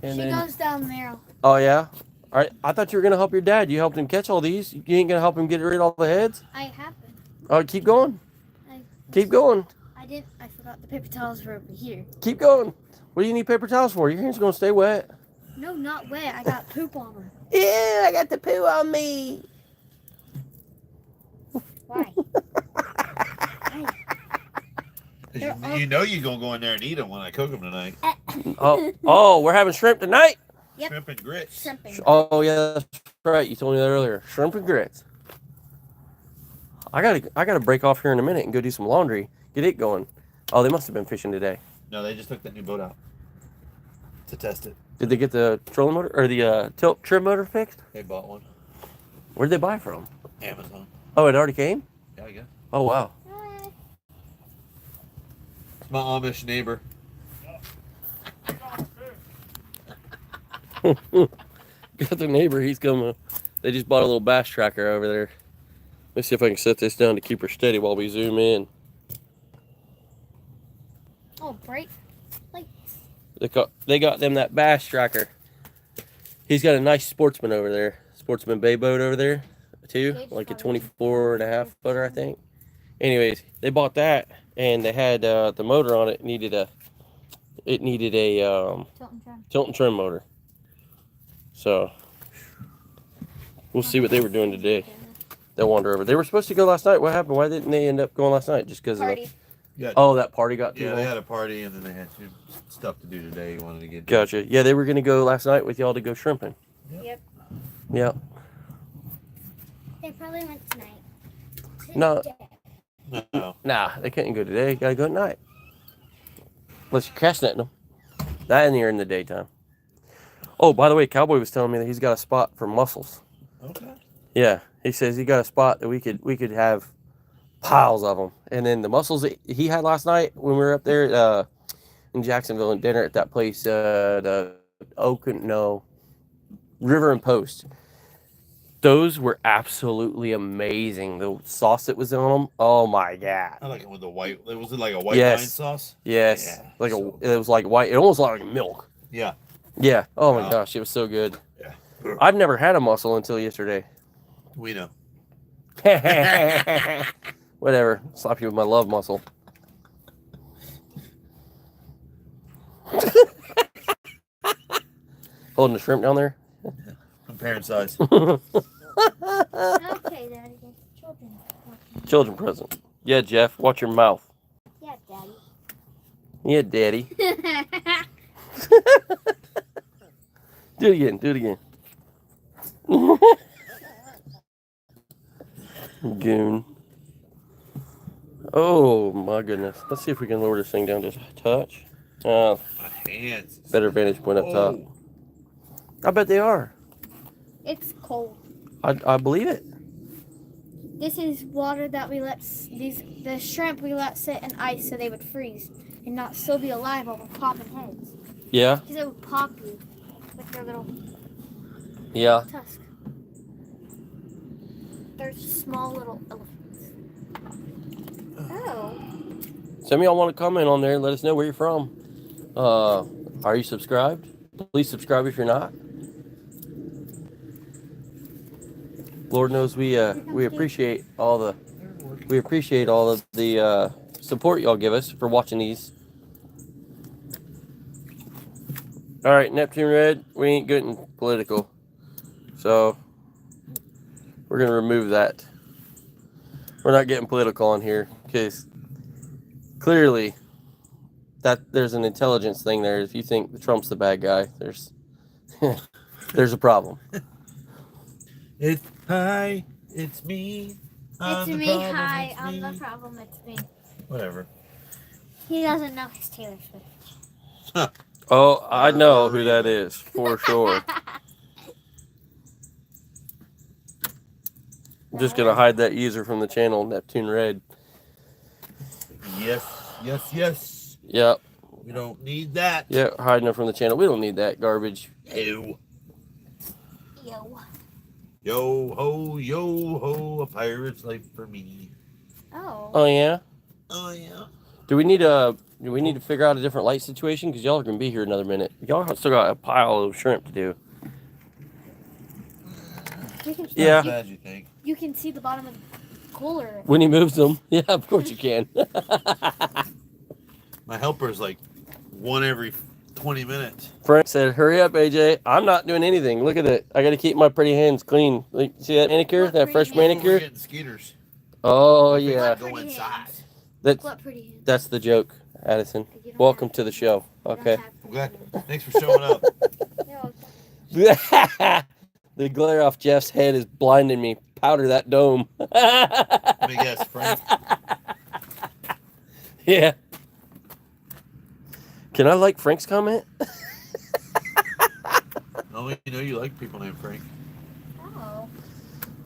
And She then, goes down there. oh yeah, all right. I thought you were gonna help your dad. You helped him catch all these. You ain't gonna help him get rid of all the heads. I have been. Oh, keep going. I Keep going. didn't. I forgot the paper towels were over here. Keep going. What do you need paper towels for? Your hands gonna stay wet. No, not wet. I got poop on them. Yeah, I got the poo on me. Why? You know you're gonna go in there and eat them when I cook them tonight. Oh, we're having shrimp tonight. Yep. Shrimp and grits. Shrimping. Oh yeah, that's right. You told me that earlier. Shrimp and grits. I gotta break off here in a minute and go do some laundry. Get it going. Oh, they must have been fishing today. No, they just took that new boat out to test it. Did they get the trolling motor or the tilt trim motor fixed? They bought one. Where'd they buy from? Amazon. Oh, it already came? Yeah, I guess. Oh wow. It's my Amish neighbor. Got the neighbor. He's coming. They just bought a little bass tracker over there. Let's see if I can set this down to keep her steady while we zoom in. Oh, bright lights. They got them that bass tracker. He's got a nice Sportsman over there. Sportsman bay boat over there too. Like a 24.5 footer, I think. Anyways, they bought that and they had the motor on it needed a tilt and trim motor. So we'll see what they were doing today. They'll wander over. They were supposed to go last night. What happened? Why didn't they end up going last night? Just because of Party. Yeah. oh, that party got too Yeah, long? they had a party and then they had some stuff to do today. You wanted to get. Gotcha. Yeah, they were gonna go last night with y'all to go shrimping. Yep. Yeah. They probably went tonight. No. No. Nah, they couldn't go today. Gotta go at night. Unless you're cast netting them. That and you're in the daytime. Oh, by the way, Cowboy was telling me that he's got a spot for mussels. Okay. Yeah, he says he got a spot that we could have piles of them. And then the mussels that he had last night when we were up there in Jacksonville and dinner at that place, the River and Post. Those were absolutely amazing. The sauce that was on them, oh my god. I like it with the white. Was it like a white Yes. wine sauce? Yes, Yeah, like so it was like white. It almost looked like milk. Yeah. Yeah. Oh my Wow. gosh, it was so good. Yeah. I've never had a mussel until yesterday. We know. Whatever. Slap you with my love muscle. Holding the shrimp down there. Comparing size. Okay, Daddy. Children. Children present. Yeah, Jeff. Watch your mouth. Yeah, Daddy. Yeah, Daddy. Do it again. Do it again. Goon. Oh my goodness. Let's see if we can lower this thing down just a touch. My hands. Better vantage point up top. I bet they are. It's cold. I believe it. This is water that we let the shrimp we let sit in ice so they would freeze and not still be alive while we're popping heads. Yeah. Because it would pop you with their little Yeah. tusk. They're small little elephants. Oh. Some of y'all want to comment on there and let us know where you're from. Are you subscribed? Please subscribe if you're not. Lord knows we appreciate all the support y'all give us for watching these. All right, Neptune Red, we ain't getting political, so we're gonna remove that. We're not getting political on here because clearly that there's an intelligence thing there. If you think Trump's the bad guy, there's there's a problem. It's hi, it's me. It's me, hi, I'm the problem, it's me. Whatever. He doesn't know his Taylor Swift. Oh, I know who that is for sure. I'm just gonna hide that user from the channel, Neptune Red. Yes, yes, yes. Yep. We don't need that. Yep, hiding it from the channel. We don't need that garbage. Ew. Yo. Yo ho, a pirate's life for me. Oh. Oh yeah. Oh yeah. Do we need to figure out a different light situation? Because y'all are gonna be here another minute. Y'all still got a pile of shrimp to do. Yeah. Not bad, you think? You can see the bottom of the cooler. When he moves them, yeah, of course you can. My helper's like one every 20 minutes. Frank said, "Hurry up, AJ. I'm not doing anything. Look at it. I got to keep my pretty hands clean. Like, see that manicure? What That fresh pretty hands? We're manicure? getting skeeters. Oh What yeah. Go Pretty inside. hands. That's What pretty hands. that's the joke, Addison. You don't Welcome have- to the show. you don't Okay. have I'm pretty glad. hands. Thanks for showing up. You're welcome. The glare off Jeff's head is blinding me. Powder that dome. Let me guess, Frank. Yeah. Can I like Frank's comment? Oh, you know you like people named Frank. Oh.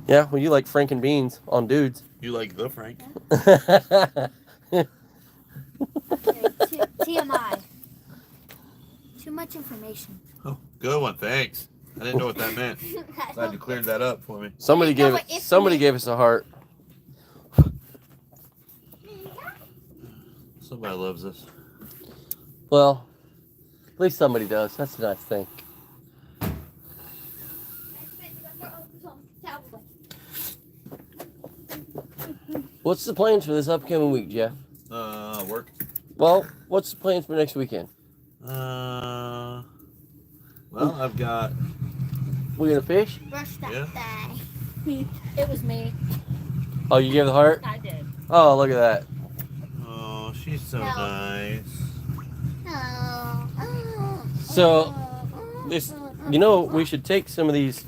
Yeah, well, you like Frank and beans on dudes. You like the Frank. Okay, TMI. Too much information. Oh, good one. Thanks. I didn't know what that meant. Glad you cleared that up for me. Somebody No, gave but it. it's Somebody me. gave us a heart. Somebody loves us. Well, at least somebody does. That's a nice thing. What's the plans for this upcoming week, Jeff? Work. Well, what's the plans for next weekend? Well, I've got. We gonna fish? Brush that Yeah. thing. It was me. Oh, you gave the heart? I did. Oh, look at that. Oh, she's so No. nice. Oh. So, this, you know, we should take some of these.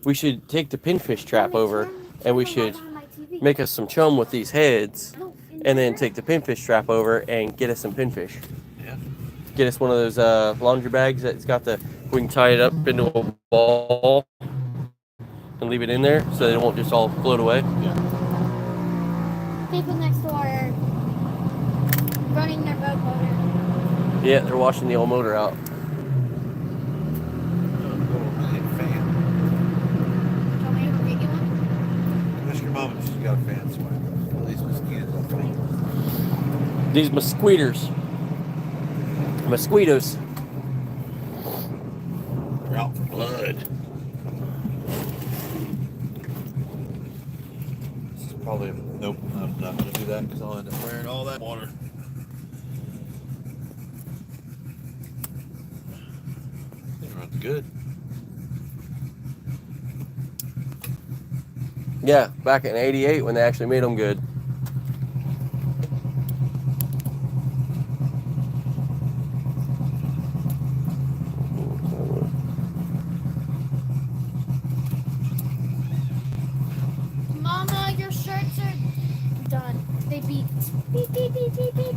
We should take the pinfish trap over, and we should make us some chum with these heads, and then take the pinfish trap over and get us some pinfish. Yeah. Get us one of those laundry bags that's got the. We can tie it up into a ball and leave it in there so they won't just all float away. People next door are running their boat motor. Yeah, they're washing the old motor out. Oh, I need a fan. Do you want me to get you one? Ask your mom if she's got a fan so I can at least mosquitoes off me. These mosquitoes. Mosquitoes. They're out for blood. I'm not going to do that because I'll end up wearing all that water. It runs good. Yeah, back in '88 when they actually made them good. Mama, your shirts are done. They beeped. Beep, beep, beep, beep, beep.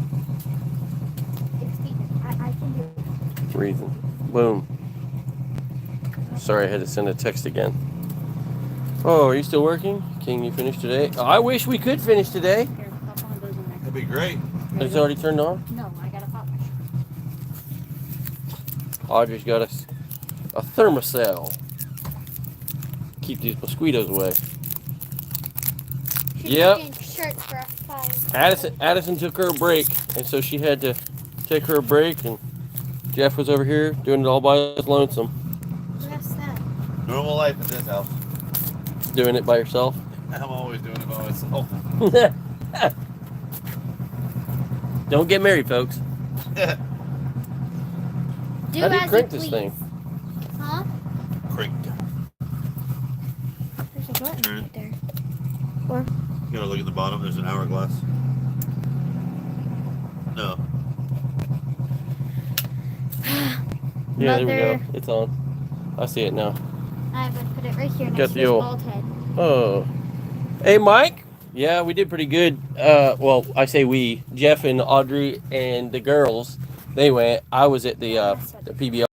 It's beeping. I can do it. Reason. Boom. Sorry, I had to send a text again. Oh, are you still working? Can you finish today? Oh, I wish we could finish today. Here, hop on those in there. That'd be great. It's already turned on. No, I got a pop. Audrey's got us a thermocell. Keep these mosquitoes away. She's Yep. making shirts for us. Fine. Addison took her a break, and so she had to take her a break, and Jeff was over here doing it all by his lonesome. What's that? Normal life at this house. Doing it by yourself. I'm always doing it by myself. Don't get married, folks. Do How do you as crank you this please. thing? Huh? Crank. There's a button Turn. right there. You gotta look at the bottom. There's an hourglass. No. Yeah, there we Mother. go. It's on. I see it now. I would put it right here Got next to the his old- bald head. Oh. Hey, Mike. Yeah, we did pretty good. Well, I say we. Jeff and Audrey and the girls, they went. I was at the PBR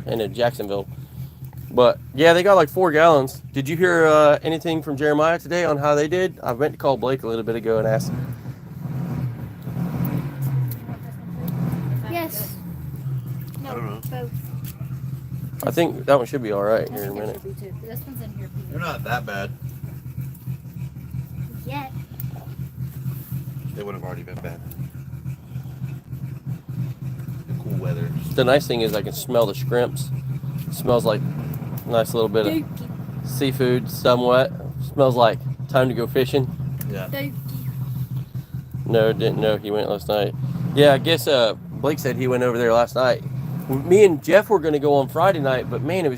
in Jacksonville. But, yeah, they got like 4 gallons. Did you hear anything from Jeremiah today on how they did? I meant to call Blake a little bit ago and ask. Yes. No, I don't know. both. I think that one should be all right I here in a think it minute. should be too. This one's in here. They're not that bad. Yet. They would have already been bad. The cool weather. The nice thing is I can smell the shrimps. It smells like a nice little bit of seafood, somewhat. Smells like time to go fishing. Yeah. No, didn't know he went last night. Yeah, I guess Blake said he went over there last night. Me and Jeff were going to go on Friday night, but man, it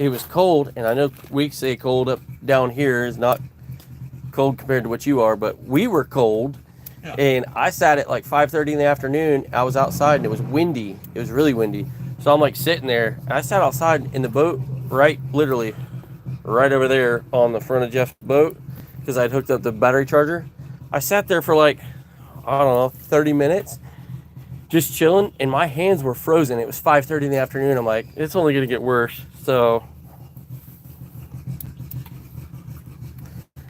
was cold, and I know we say cold up down here is not cold compared to what you are, but we were cold, Yeah. and I sat at like 5:30 in the afternoon. I was outside, and it was windy. It was really windy. So I'm like sitting there. I sat outside in the boat, literally right over there on the front of Jeff's boat, because I'd hooked up the battery charger. I sat there for like, I don't know, 30 minutes, just chilling, and my hands were frozen. It was 5:30 in the afternoon. I'm like, it's only going to get worse. So,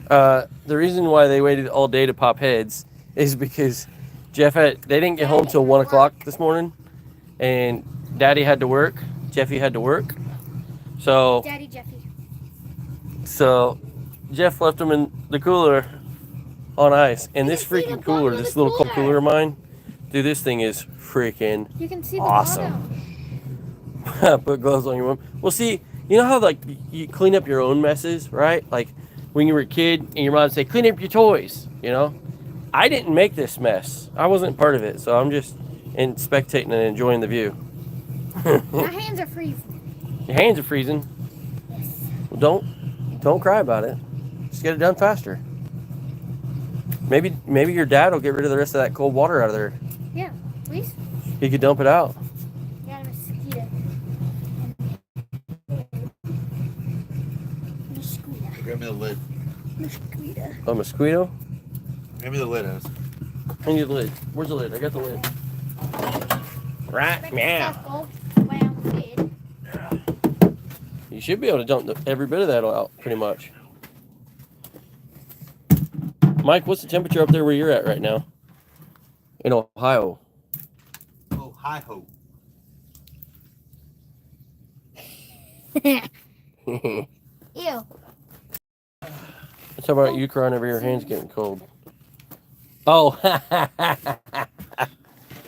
the reason why they waited all day to pop heads is because they didn't get home till 1 o'clock this morning, and Daddy had to work. Jeffy had to work. So Jeffy. Jeff left them in the cooler on ice. And You this can see the freaking cooler, bottom of this the little cooler. cooler of mine, dude, this thing is freaking You can see the awesome. bottom. Put gloves on your mom. Well, see, you know how like you clean up your own messes, right? Like when you were a kid and your mom would say, clean up your toys, you know? I didn't make this mess. I wasn't part of it, so I'm just spectating and enjoying the view. My hands are freezing. Your hands are freezing. Yes. Well, don't cry about it. Just get it done faster. Maybe your dad will get rid of the rest of that cold water out of there. Yeah, please. He could dump it out. Got a mosquito. Mosquito. Grab me the lid. Mosquito. A mosquito? Grab me the lid, Alice. I need the lid. Where's the lid? I got the lid. Right meow. You should be able to dump every bit of that out, pretty much. Mike, what's the temperature up there where you're at right now? In Ohio. Oh, hi ho. Ew. Let's talk about you crying over your hands getting cold. Oh,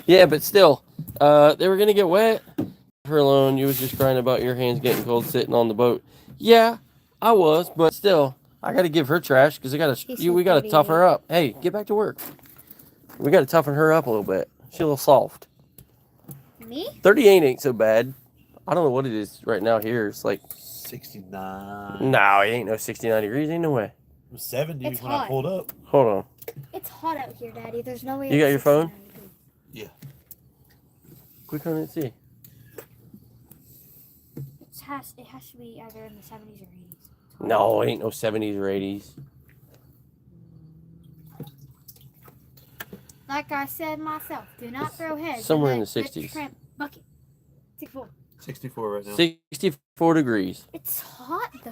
yeah, but still, they were gonna get wet. Her alone, you was just crying about your hands getting cold sitting on the boat. Yeah, I was, but still, I got to give her trash because She's we got to toughen 38. her up. Hey, get back to work. We got to toughen her up a little bit. She's a little soft. Me? 38 ain't so bad. I don't know what it is right now here. It's like 69. no, it ain't no 69 degrees. Ain't no way. It was 70 It's when hot. I pulled up. Hold on. It's hot out here, Daddy. There's no way. You got it's your phone? 69 degrees. Quick on and see. It has to be either in the 70s or 80s. No, it ain't no 70s or 80s. Like I said myself, do not throw heads. Somewhere in the the 60s. shrimp bucket. 64. 64 right now. 64 degrees. It's hot though.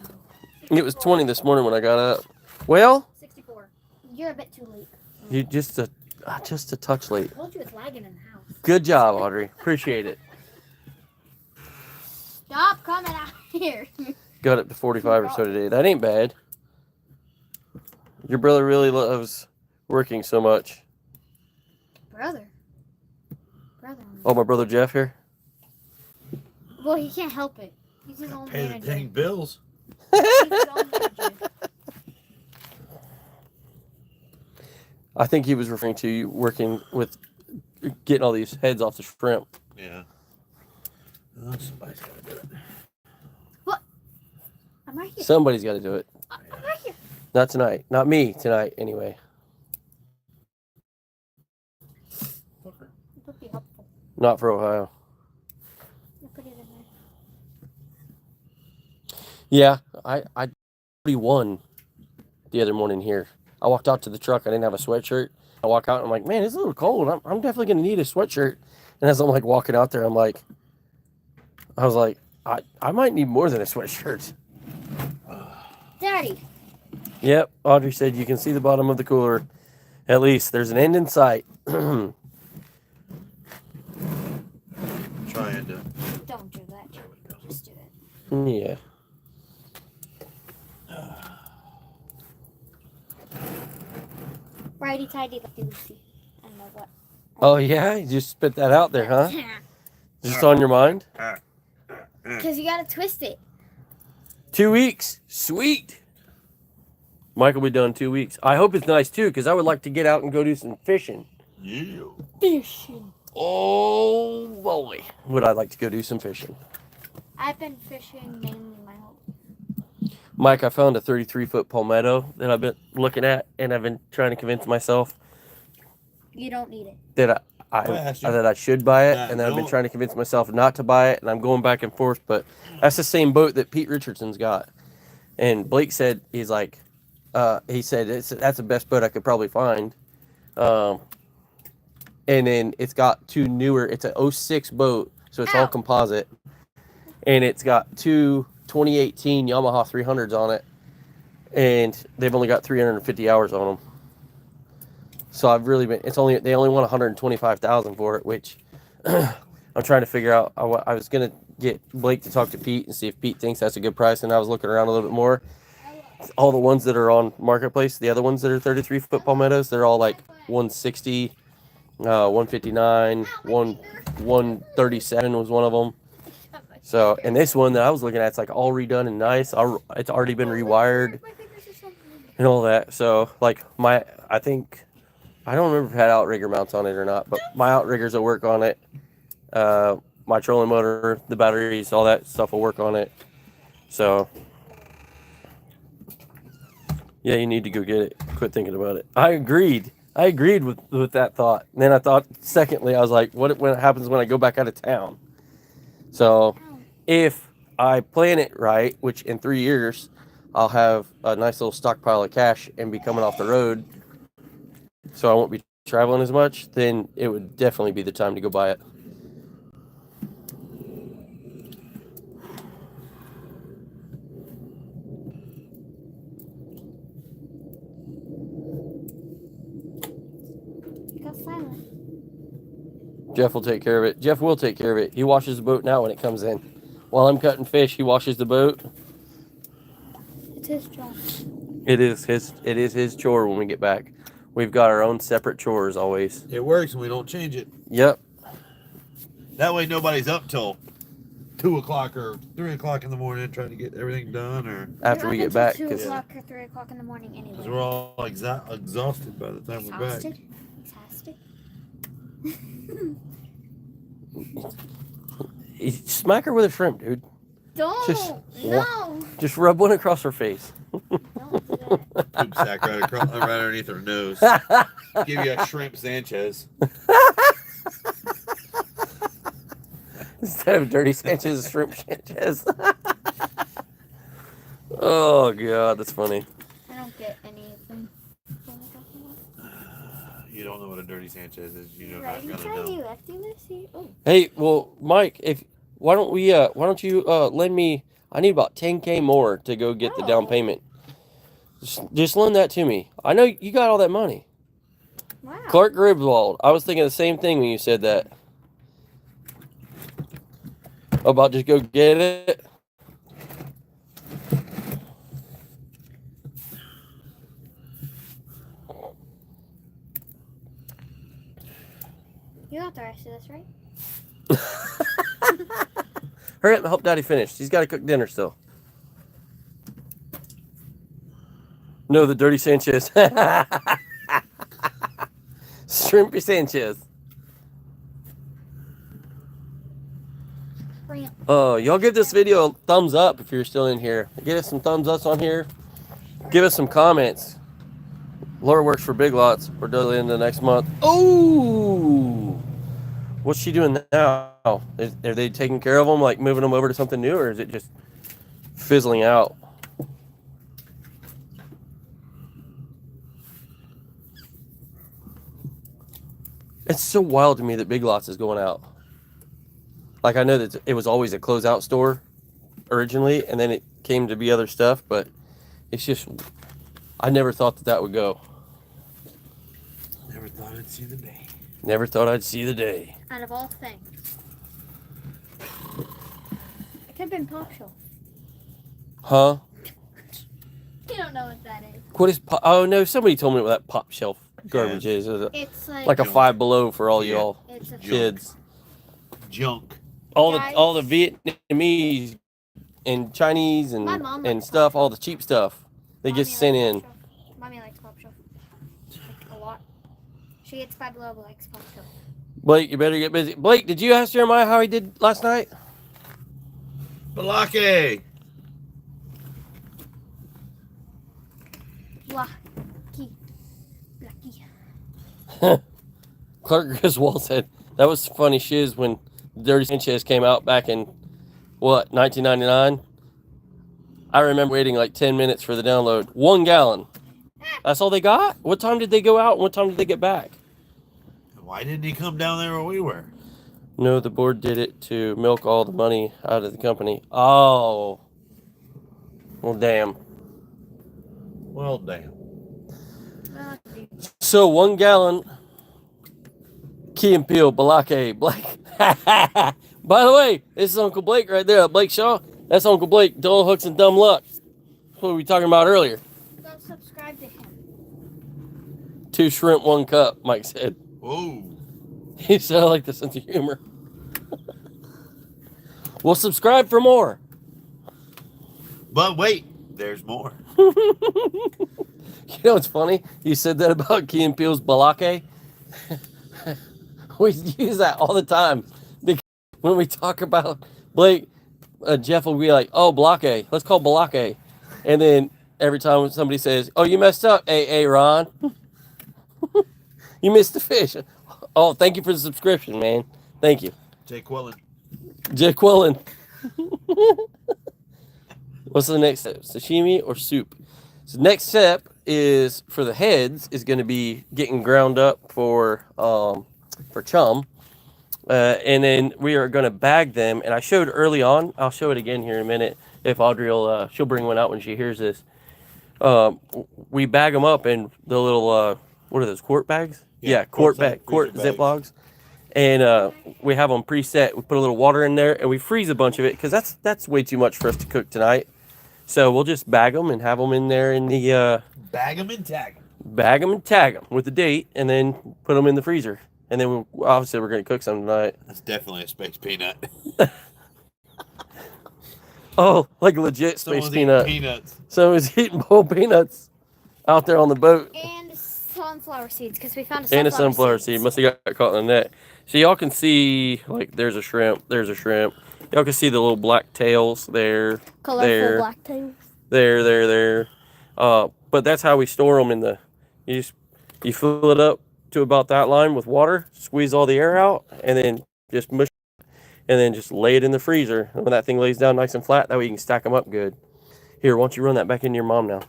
It was 20 this morning when I got up. Well, 64. You're a bit too late. you just a touch late. I told you it's lagging in the house. Good job, Audrey. Appreciate it. Stop coming out here. Got up to 45 or so today. That ain't bad. Your brother really loves working so much. Brother. Oh, my brother Jeff here. Well, he can't help it. He's his own Pay the manager. dang bills. He's his own manager. I think he was referring to you working with getting all these heads off the shrimp. Yeah. Oh, somebody's got to do it. I'm right here. Somebody's got to do it. I'm right here. Not tonight. Not me tonight, anyway. It would be helpful. Not for Ohio. You put it in there. Yeah, I 41 the other morning here. I walked out to the truck. I didn't have a sweatshirt. I walk out and I'm like, man, it's a little cold. I'm definitely going to need a sweatshirt. And as I'm like walking out there, I was like, I might need more than a sweatshirt. Daddy. Yep, Audrey said you can see the bottom of the cooler. At least there's an end in sight. Trying to. Don't do that. Just do it. Yeah. Righty tighty, lefty loosey. I don't know what. Oh, yeah? You just spit that out there, huh? Just on your mind? Because you gotta twist it. 2 weeks. Sweet. Mike will be done 2 weeks. I hope it's nice, too, because I would like to get out and go do some fishing. Yeah. Fishing. Oh, boy. Would I like to go do some fishing. I've been fishing mainly my whole. Mike, I found a 33-foot palmetto that I've been looking at, and I've been trying to convince myself You don't need it. that I asked you. that I should buy it, Yeah, and then I've been no. trying to convince myself not to buy it, and I'm going back and forth. But that's the same boat that Pete Richardson's got. And Blake said he's like, he said that's the best boat I could probably find. And then it's got two newer. It's an 06 boat, so it's all Ow. composite, and it's got two 2018 Yamaha 300s on it, and they've only got 350 hours on them. So I've really been. They only want 125,000 for it, which I'm trying to figure out. I was gonna get Blake to talk to Pete and see if Pete thinks that's a good price, and I was looking around a little bit more. All the ones that are on Marketplace, the other ones that are 33-foot palmettos, they're all like 160, 159, 137 was one of them. So, and this one that I was looking at, it's like all redone and nice. It's already been rewired and all that. So, like I don't remember if it had outrigger mounts on it or not, but my outriggers will work on it. My trolling motor, the batteries, all that stuff will work on it. So, yeah, you need to go get it. Quit thinking about it. I agreed with that thought. And then I thought, secondly, I was like, what happens when I go back out of town? So, if I plan it right, which in 3 years, I'll have a nice little stockpile of cash and be coming off the road, so I won't be traveling as much, then it would definitely be the time to go buy it. You got silent. Jeff will take care of it. Jeff will take care of it. He washes the boat now when it comes in. While I'm cutting fish, he washes the boat. It's his job. It is his chore when we get back. We've got our own separate chores always. It works and we don't change it. Yep. That way nobody's up till 2 o'clock or 3 o'clock in the morning trying to get everything done, or After You're we up get until back, 2 'cause- o'clock or 3 o'clock in the morning anyway. because we're all exhausted by the time we're back. Exhausted. smack her with a shrimp, dude. Don't. No. Just rub one across her face. Don't do that. Poop sack right underneath her nose. Give you a shrimp Sanchez. Instead of dirty Sanchez, shrimp Sanchez. Oh god, that's funny. I don't get any of them. You don't know what a dirty Sanchez is. You're Right not gonna inside know. you, lefty, lefty. Oh. Hey, well, Mike, why don't you lend me? I need about 10K more to go get the down Oh. payment. Just lend that to me. I know you got all that money. Wow. Clark Gribwald. I was thinking the same thing when you said that. About just go get it. You got the rest of this, right? Hurry up and help Daddy finish. He's got to cook dinner still. No, the dirty Sanchez. Shrimpy Sanchez. Y'all give this video a thumbs up if you're still in here. Give us some thumbs ups on here. Give us some comments. Laura works for Big Lots. We're done in the next month. Oh, what's she doing now? Are they taking care of them, like moving them over to something new, or is it just fizzling out? It's so wild to me that Big Lots is going out. Like, I know that it was always a closeout store originally, and then it came to be other stuff, but it's just, I never thought that would go. Never thought I'd see the day. Never thought I'd see the day. Out of all things. It could have been Pop Shelf. Huh? You don't know what that is. What is pop? Oh, no, somebody told me what that pop shelf garbage is. It's Like a Junk. Five Below for all Yeah. y'all it's a kids. Junk. All Guys. the Vietnamese and Chinese and My mom and likes stuff, Pop all the cheap stuff. They get Mommy sent likes in. Pop Shelf. Mommy likes Pop Shelf. Like, a lot. She gets Five Below but likes Pop Shelf. Blake, you better get busy. Blake, did you ask Jeremiah how he did last night? Balake. Lucky. Clark Griswold said that was funny shiz when Dirty Sanchez came out back in, what, 1999? I remember waiting like 10 minutes for the download. 1 gallon. That's all they got? What time did they go out and what time did they get back? Why didn't he come down there where we were? No, the board did it to milk all the money out of the company. Oh. Well, damn. Well, damn. So 1 gallon Key and Peel Balake Blake. By the way, this is Uncle Blake right there. Blake Shaw. That's Uncle Blake. Dull hooks and dumb luck. That's what we were talking about earlier. Go subscribe to him. 2 shrimp, 1 cup, Mike said. Whoa. He said I like the sense of humor. Well, subscribe for more. But wait, there's more. You know what's funny? You said that about Key and Peele's Balake. We use that all the time. Because when we talk about Blake, Jeff will be like, oh, Balake. Let's call Balake. And then every time somebody says, oh, you messed up, A.A. Ron. You missed the fish. Oh, thank you for the subscription, man. Thank you. Jay Quillen. Jay Quillen. What's the next step? Sashimi or soup? So next step is for the heads is going to be getting ground up for chum, and then we are going to bag them. And I showed early on. I'll show it again here in a minute. If Audrey will, she'll bring one out when she hears this. We bag them up in the little what are those, quart bags? Yeah, quart Ziplocs. And we have them preset. We put a little water in there and we freeze a bunch of it because that's way too much for us to cook tonight. So we'll just bag them and have them in there in the Bag 'em and tag 'em. bag them and tag them with the date, and then put them in the freezer. And then obviously we're going to cook some tonight. That's definitely a space peanut. Oh, like legit space Someone's eating peanut. peanuts. Someone's eating whole peanuts out there on the boat. And sunflower seeds, because we found And a sunflower seed. Must have got caught in the net. So y'all can see, like, there's a shrimp. There's a shrimp. Y'all can see the little black tails there. Colorful there, black tails. there. But that's how we store them in the. You fill it up to about that line with water, squeeze all the air out, and then just mush, and then just lay it in the freezer. And when that thing lays down nice and flat, that way you can stack them up good. Here, why don't you run that back into your mom now?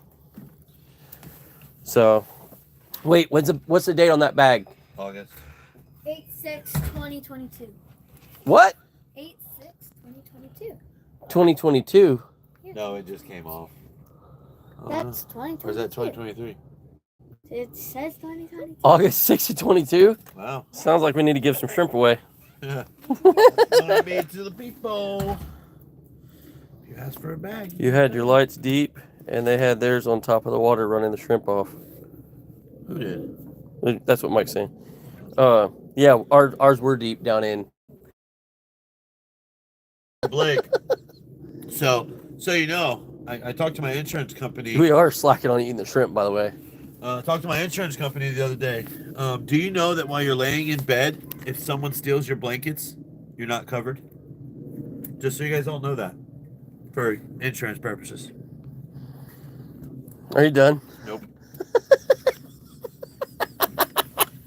So, wait, what's the date on that bag? August. 8/6/2022. What? 8/6/2022. 2022. No, it just came off. That's 2022. Or is that 2023? It says 2022. August 6th of 22. Wow. Sounds like we need to give some shrimp away. Yeah. What I made to the people. You asked for a bag. You had your lights deep, and they had theirs on top of the water running the shrimp off. Who did? That's what Mike's saying. Yeah, ours were deep down in. Blake. So you know, I talked to my insurance company. We are slacking on eating the shrimp, by the way. Talked to my insurance company the other day. Do you know that while you're laying in bed, if someone steals your blankets, you're not covered? Just so you guys all know that, for insurance purposes. Are you done? Nope.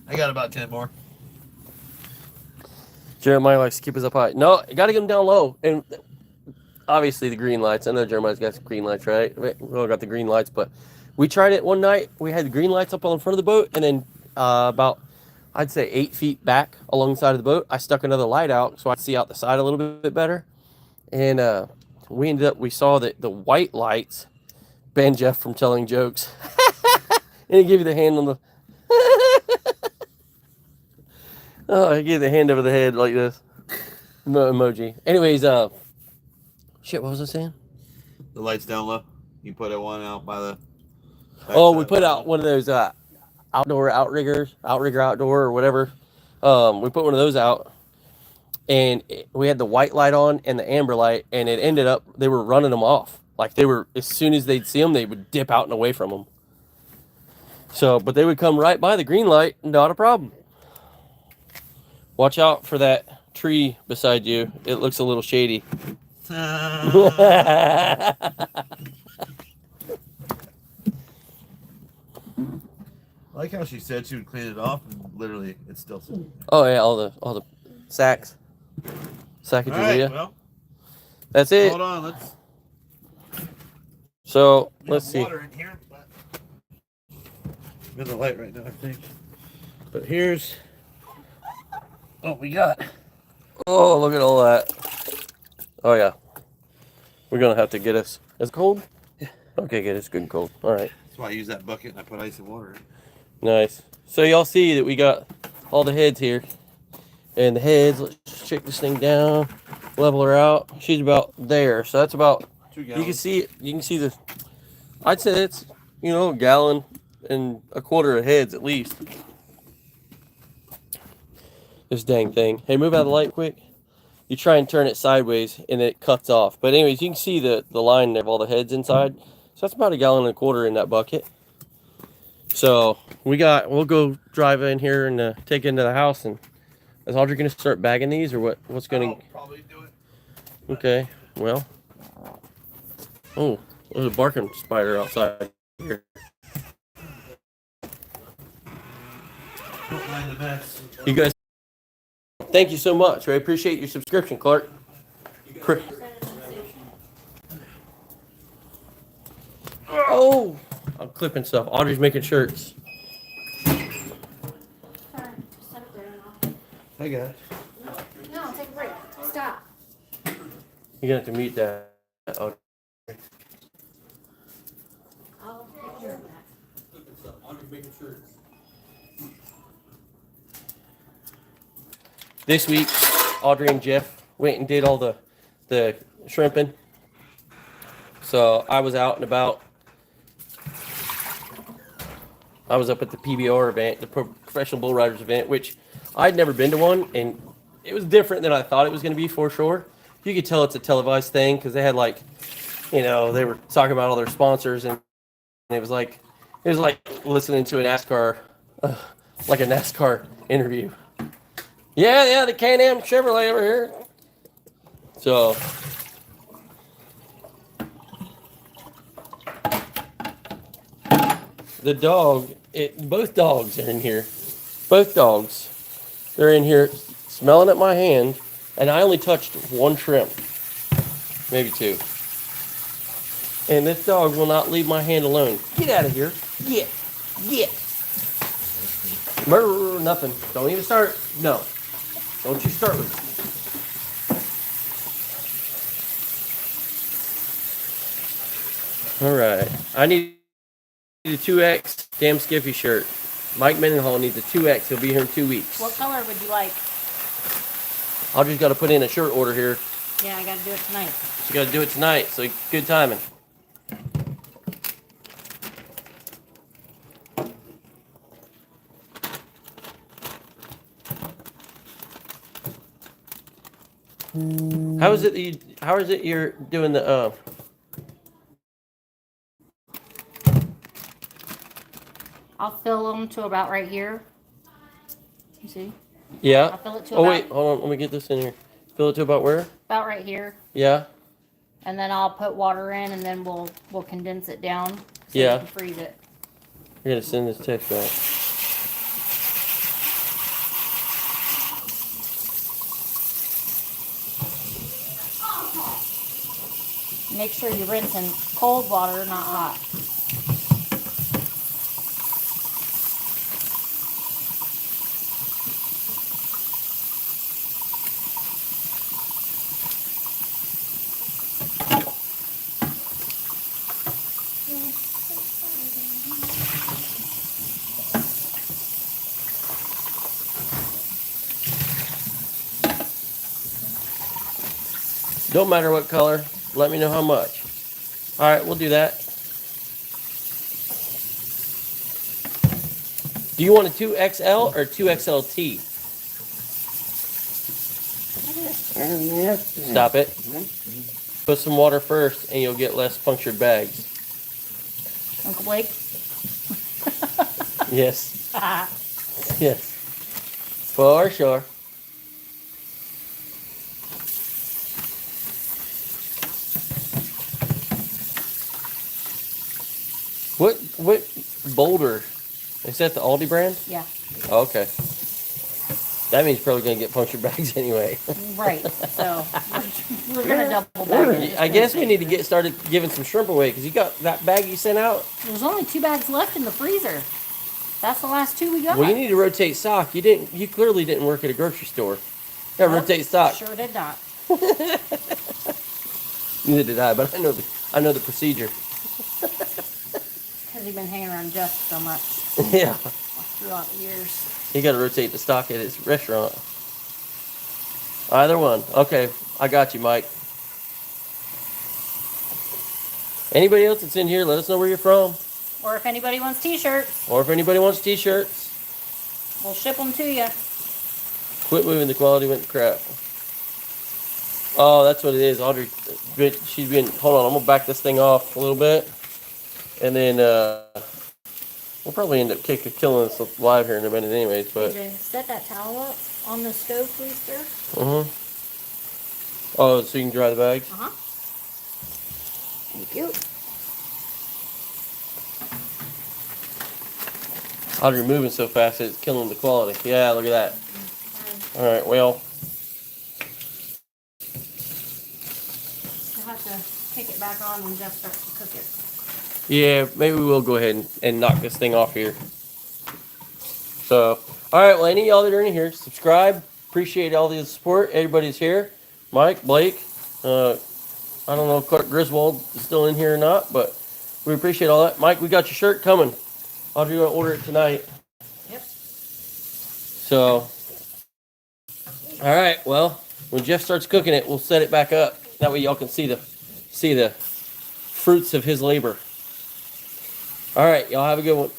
I got about 10 more. Jeremiah likes to keep us up high. No, got to get them down low. And obviously the green lights. I know Jeremiah's got some green lights, right? We all got the green lights, but we tried it one night. We had the green lights up on the front of the boat, and then about, I'd say 8 feet back alongside of the boat, I stuck another light out so I could see out the side a little bit better. And we saw that the white lights banned Jeff from telling jokes. And he gave you the hand on the... Oh, he gave the hand over the head like this. Emoji. Anyways, shit, what was I saying? The lights down low. You put one out by the... Oh, we put out one of those outdoor outrigger outdoor or whatever. We put one of those out, and we had the white light on and the amber light, and it ended up they were running them off. Like they were, as soon as they'd see them, they would dip out and away from them. So, but they would come right by the green light, not a problem. Watch out for that tree beside you. It looks a little shady. I like how she said she would clean it off, and literally, it's still sitting there. Oh yeah, all the sacks. Sacagawea. All right, well, That's it. hold on. Let's Let's see. Water in here, but I'm in the light right now, I think. But here's what we got. Oh, look at all that. Oh yeah. We're gonna have to get us. Is it cold? Yeah. Okay, good. It's good and cold. All right. That's why I use that bucket and I put ice and water in. Nice. So y'all see that we got all the heads here, and the heads. Let's check this thing down, level her out. She's about there. So that's about. 2 You gallons. can see it. You can see the. I'd say it's a gallon and a quarter of heads at least. This dang thing. Hey, move out of the light quick. You try and turn it sideways and it cuts off. But anyways, you can see the line of all the heads inside. So that's about a gallon and a quarter in that bucket. So we'll go drive in here and take it into the house. And is Audrey going to start bagging these or what? What's going I'll probably do it. Okay, well. Oh, there's a barking spider outside here. Don't mind the mess. You guys, thank you so much. I appreciate your subscription, Clark. Oh, I'm clipping stuff. Audrey's making shirts. I got it. No, take a break. Stop. You're gonna have to mute that. Audrey. I'll take care of that. Audrey's making shirts. This week, Audrey and Jeff went and did all the shrimping. So I was out and about. I was up at the PBR event, the Professional Bull Riders event, which I'd never been to one, and it was different than I thought it was going to be for sure. you could tell it's a televised thing because they had like, they were talking about all their sponsors, and it was like listening to a NASCAR, like a NASCAR interview. Yeah, the Can-Am Chevrolet over here. So, the dog, both dogs are in here. Both dogs, they're in here smelling at my hand, and I only touched one shrimp, maybe two. And this dog will not leave my hand alone. Get out of here. Get. Brr, nothing. Don't even start. No. Don't you start with it. All right. I need a 2X damn Skiffy shirt. Mike Mendenhall needs a 2X. He'll be here in 2 weeks. What color would you like? I just got to put in a shirt order here. Yeah, I got to do it tonight. You got to do it tonight, so good timing. How is it you're doing the I'll fill them to about right here. You see? Yeah. I'll fill it to Oh wait, hold on, let me get this in here. Fill it to about where? about right here. Yeah. And then I'll put water in, and then we'll condense it down so Yeah. you can freeze it. You're gonna send this text back. Make sure you rinse in cold water, not hot. Don't matter what color. Let me know how much. All right, we'll do that. Do you want a 2XL or 2XLT? Stop it. Put some water first, and you'll get less punctured bags. Uncle Blake? Yes. Yes. For sure. What Boulder? Is that the Aldi brand? Yeah. Oh, okay. That means you're probably gonna get punctured bags anyway. Right. So we're gonna double bag it. I guess we need to get started giving some shrimp away because you got that bag you sent out. There's only 2 bags left in the freezer. That's the last 2 we got. Well, you need to rotate stock. You clearly didn't work at a grocery store. Yeah, Nope, rotate stock. Sure did not. Neither did I, but I know the procedure. Because you've been hanging around Jeff so much Yeah, throughout the years. you got to rotate the stock at his restaurant. Either one. Okay, I got you, Mike. Anybody else that's in here, let us know where you're from. Or if anybody wants t-shirts, Or if anybody wants t-shirts, we'll ship them to you. quit moving, the quality went to crap. Oh, that's what it is. Audrey, she's been, hold on, I'm going to back this thing off a little bit. And then we'll probably end up killing this live here in a minute anyways, but. Set that towel up on the stove, please, sir. Oh, so you can dry the bags? Uh-huh. Thank you. Audrey moving so fast it's killing the quality. Yeah, look at that. All right, well. You'll have to kick it back on when Jeff starts to cook it. Yeah, maybe we'll go ahead and knock this thing off here. So, all right, well, any of y'all that are in here, subscribe. Appreciate all the support. Everybody's here. Mike, Blake, I don't know if Clark Griswold is still in here or not, but we appreciate all that. Mike, we got your shirt coming. Audrey will order it tonight. Yep. So, all right, well, when Jeff starts cooking it, we'll set it back up. That way y'all can see the fruits of his labor. All right, y'all have a good one.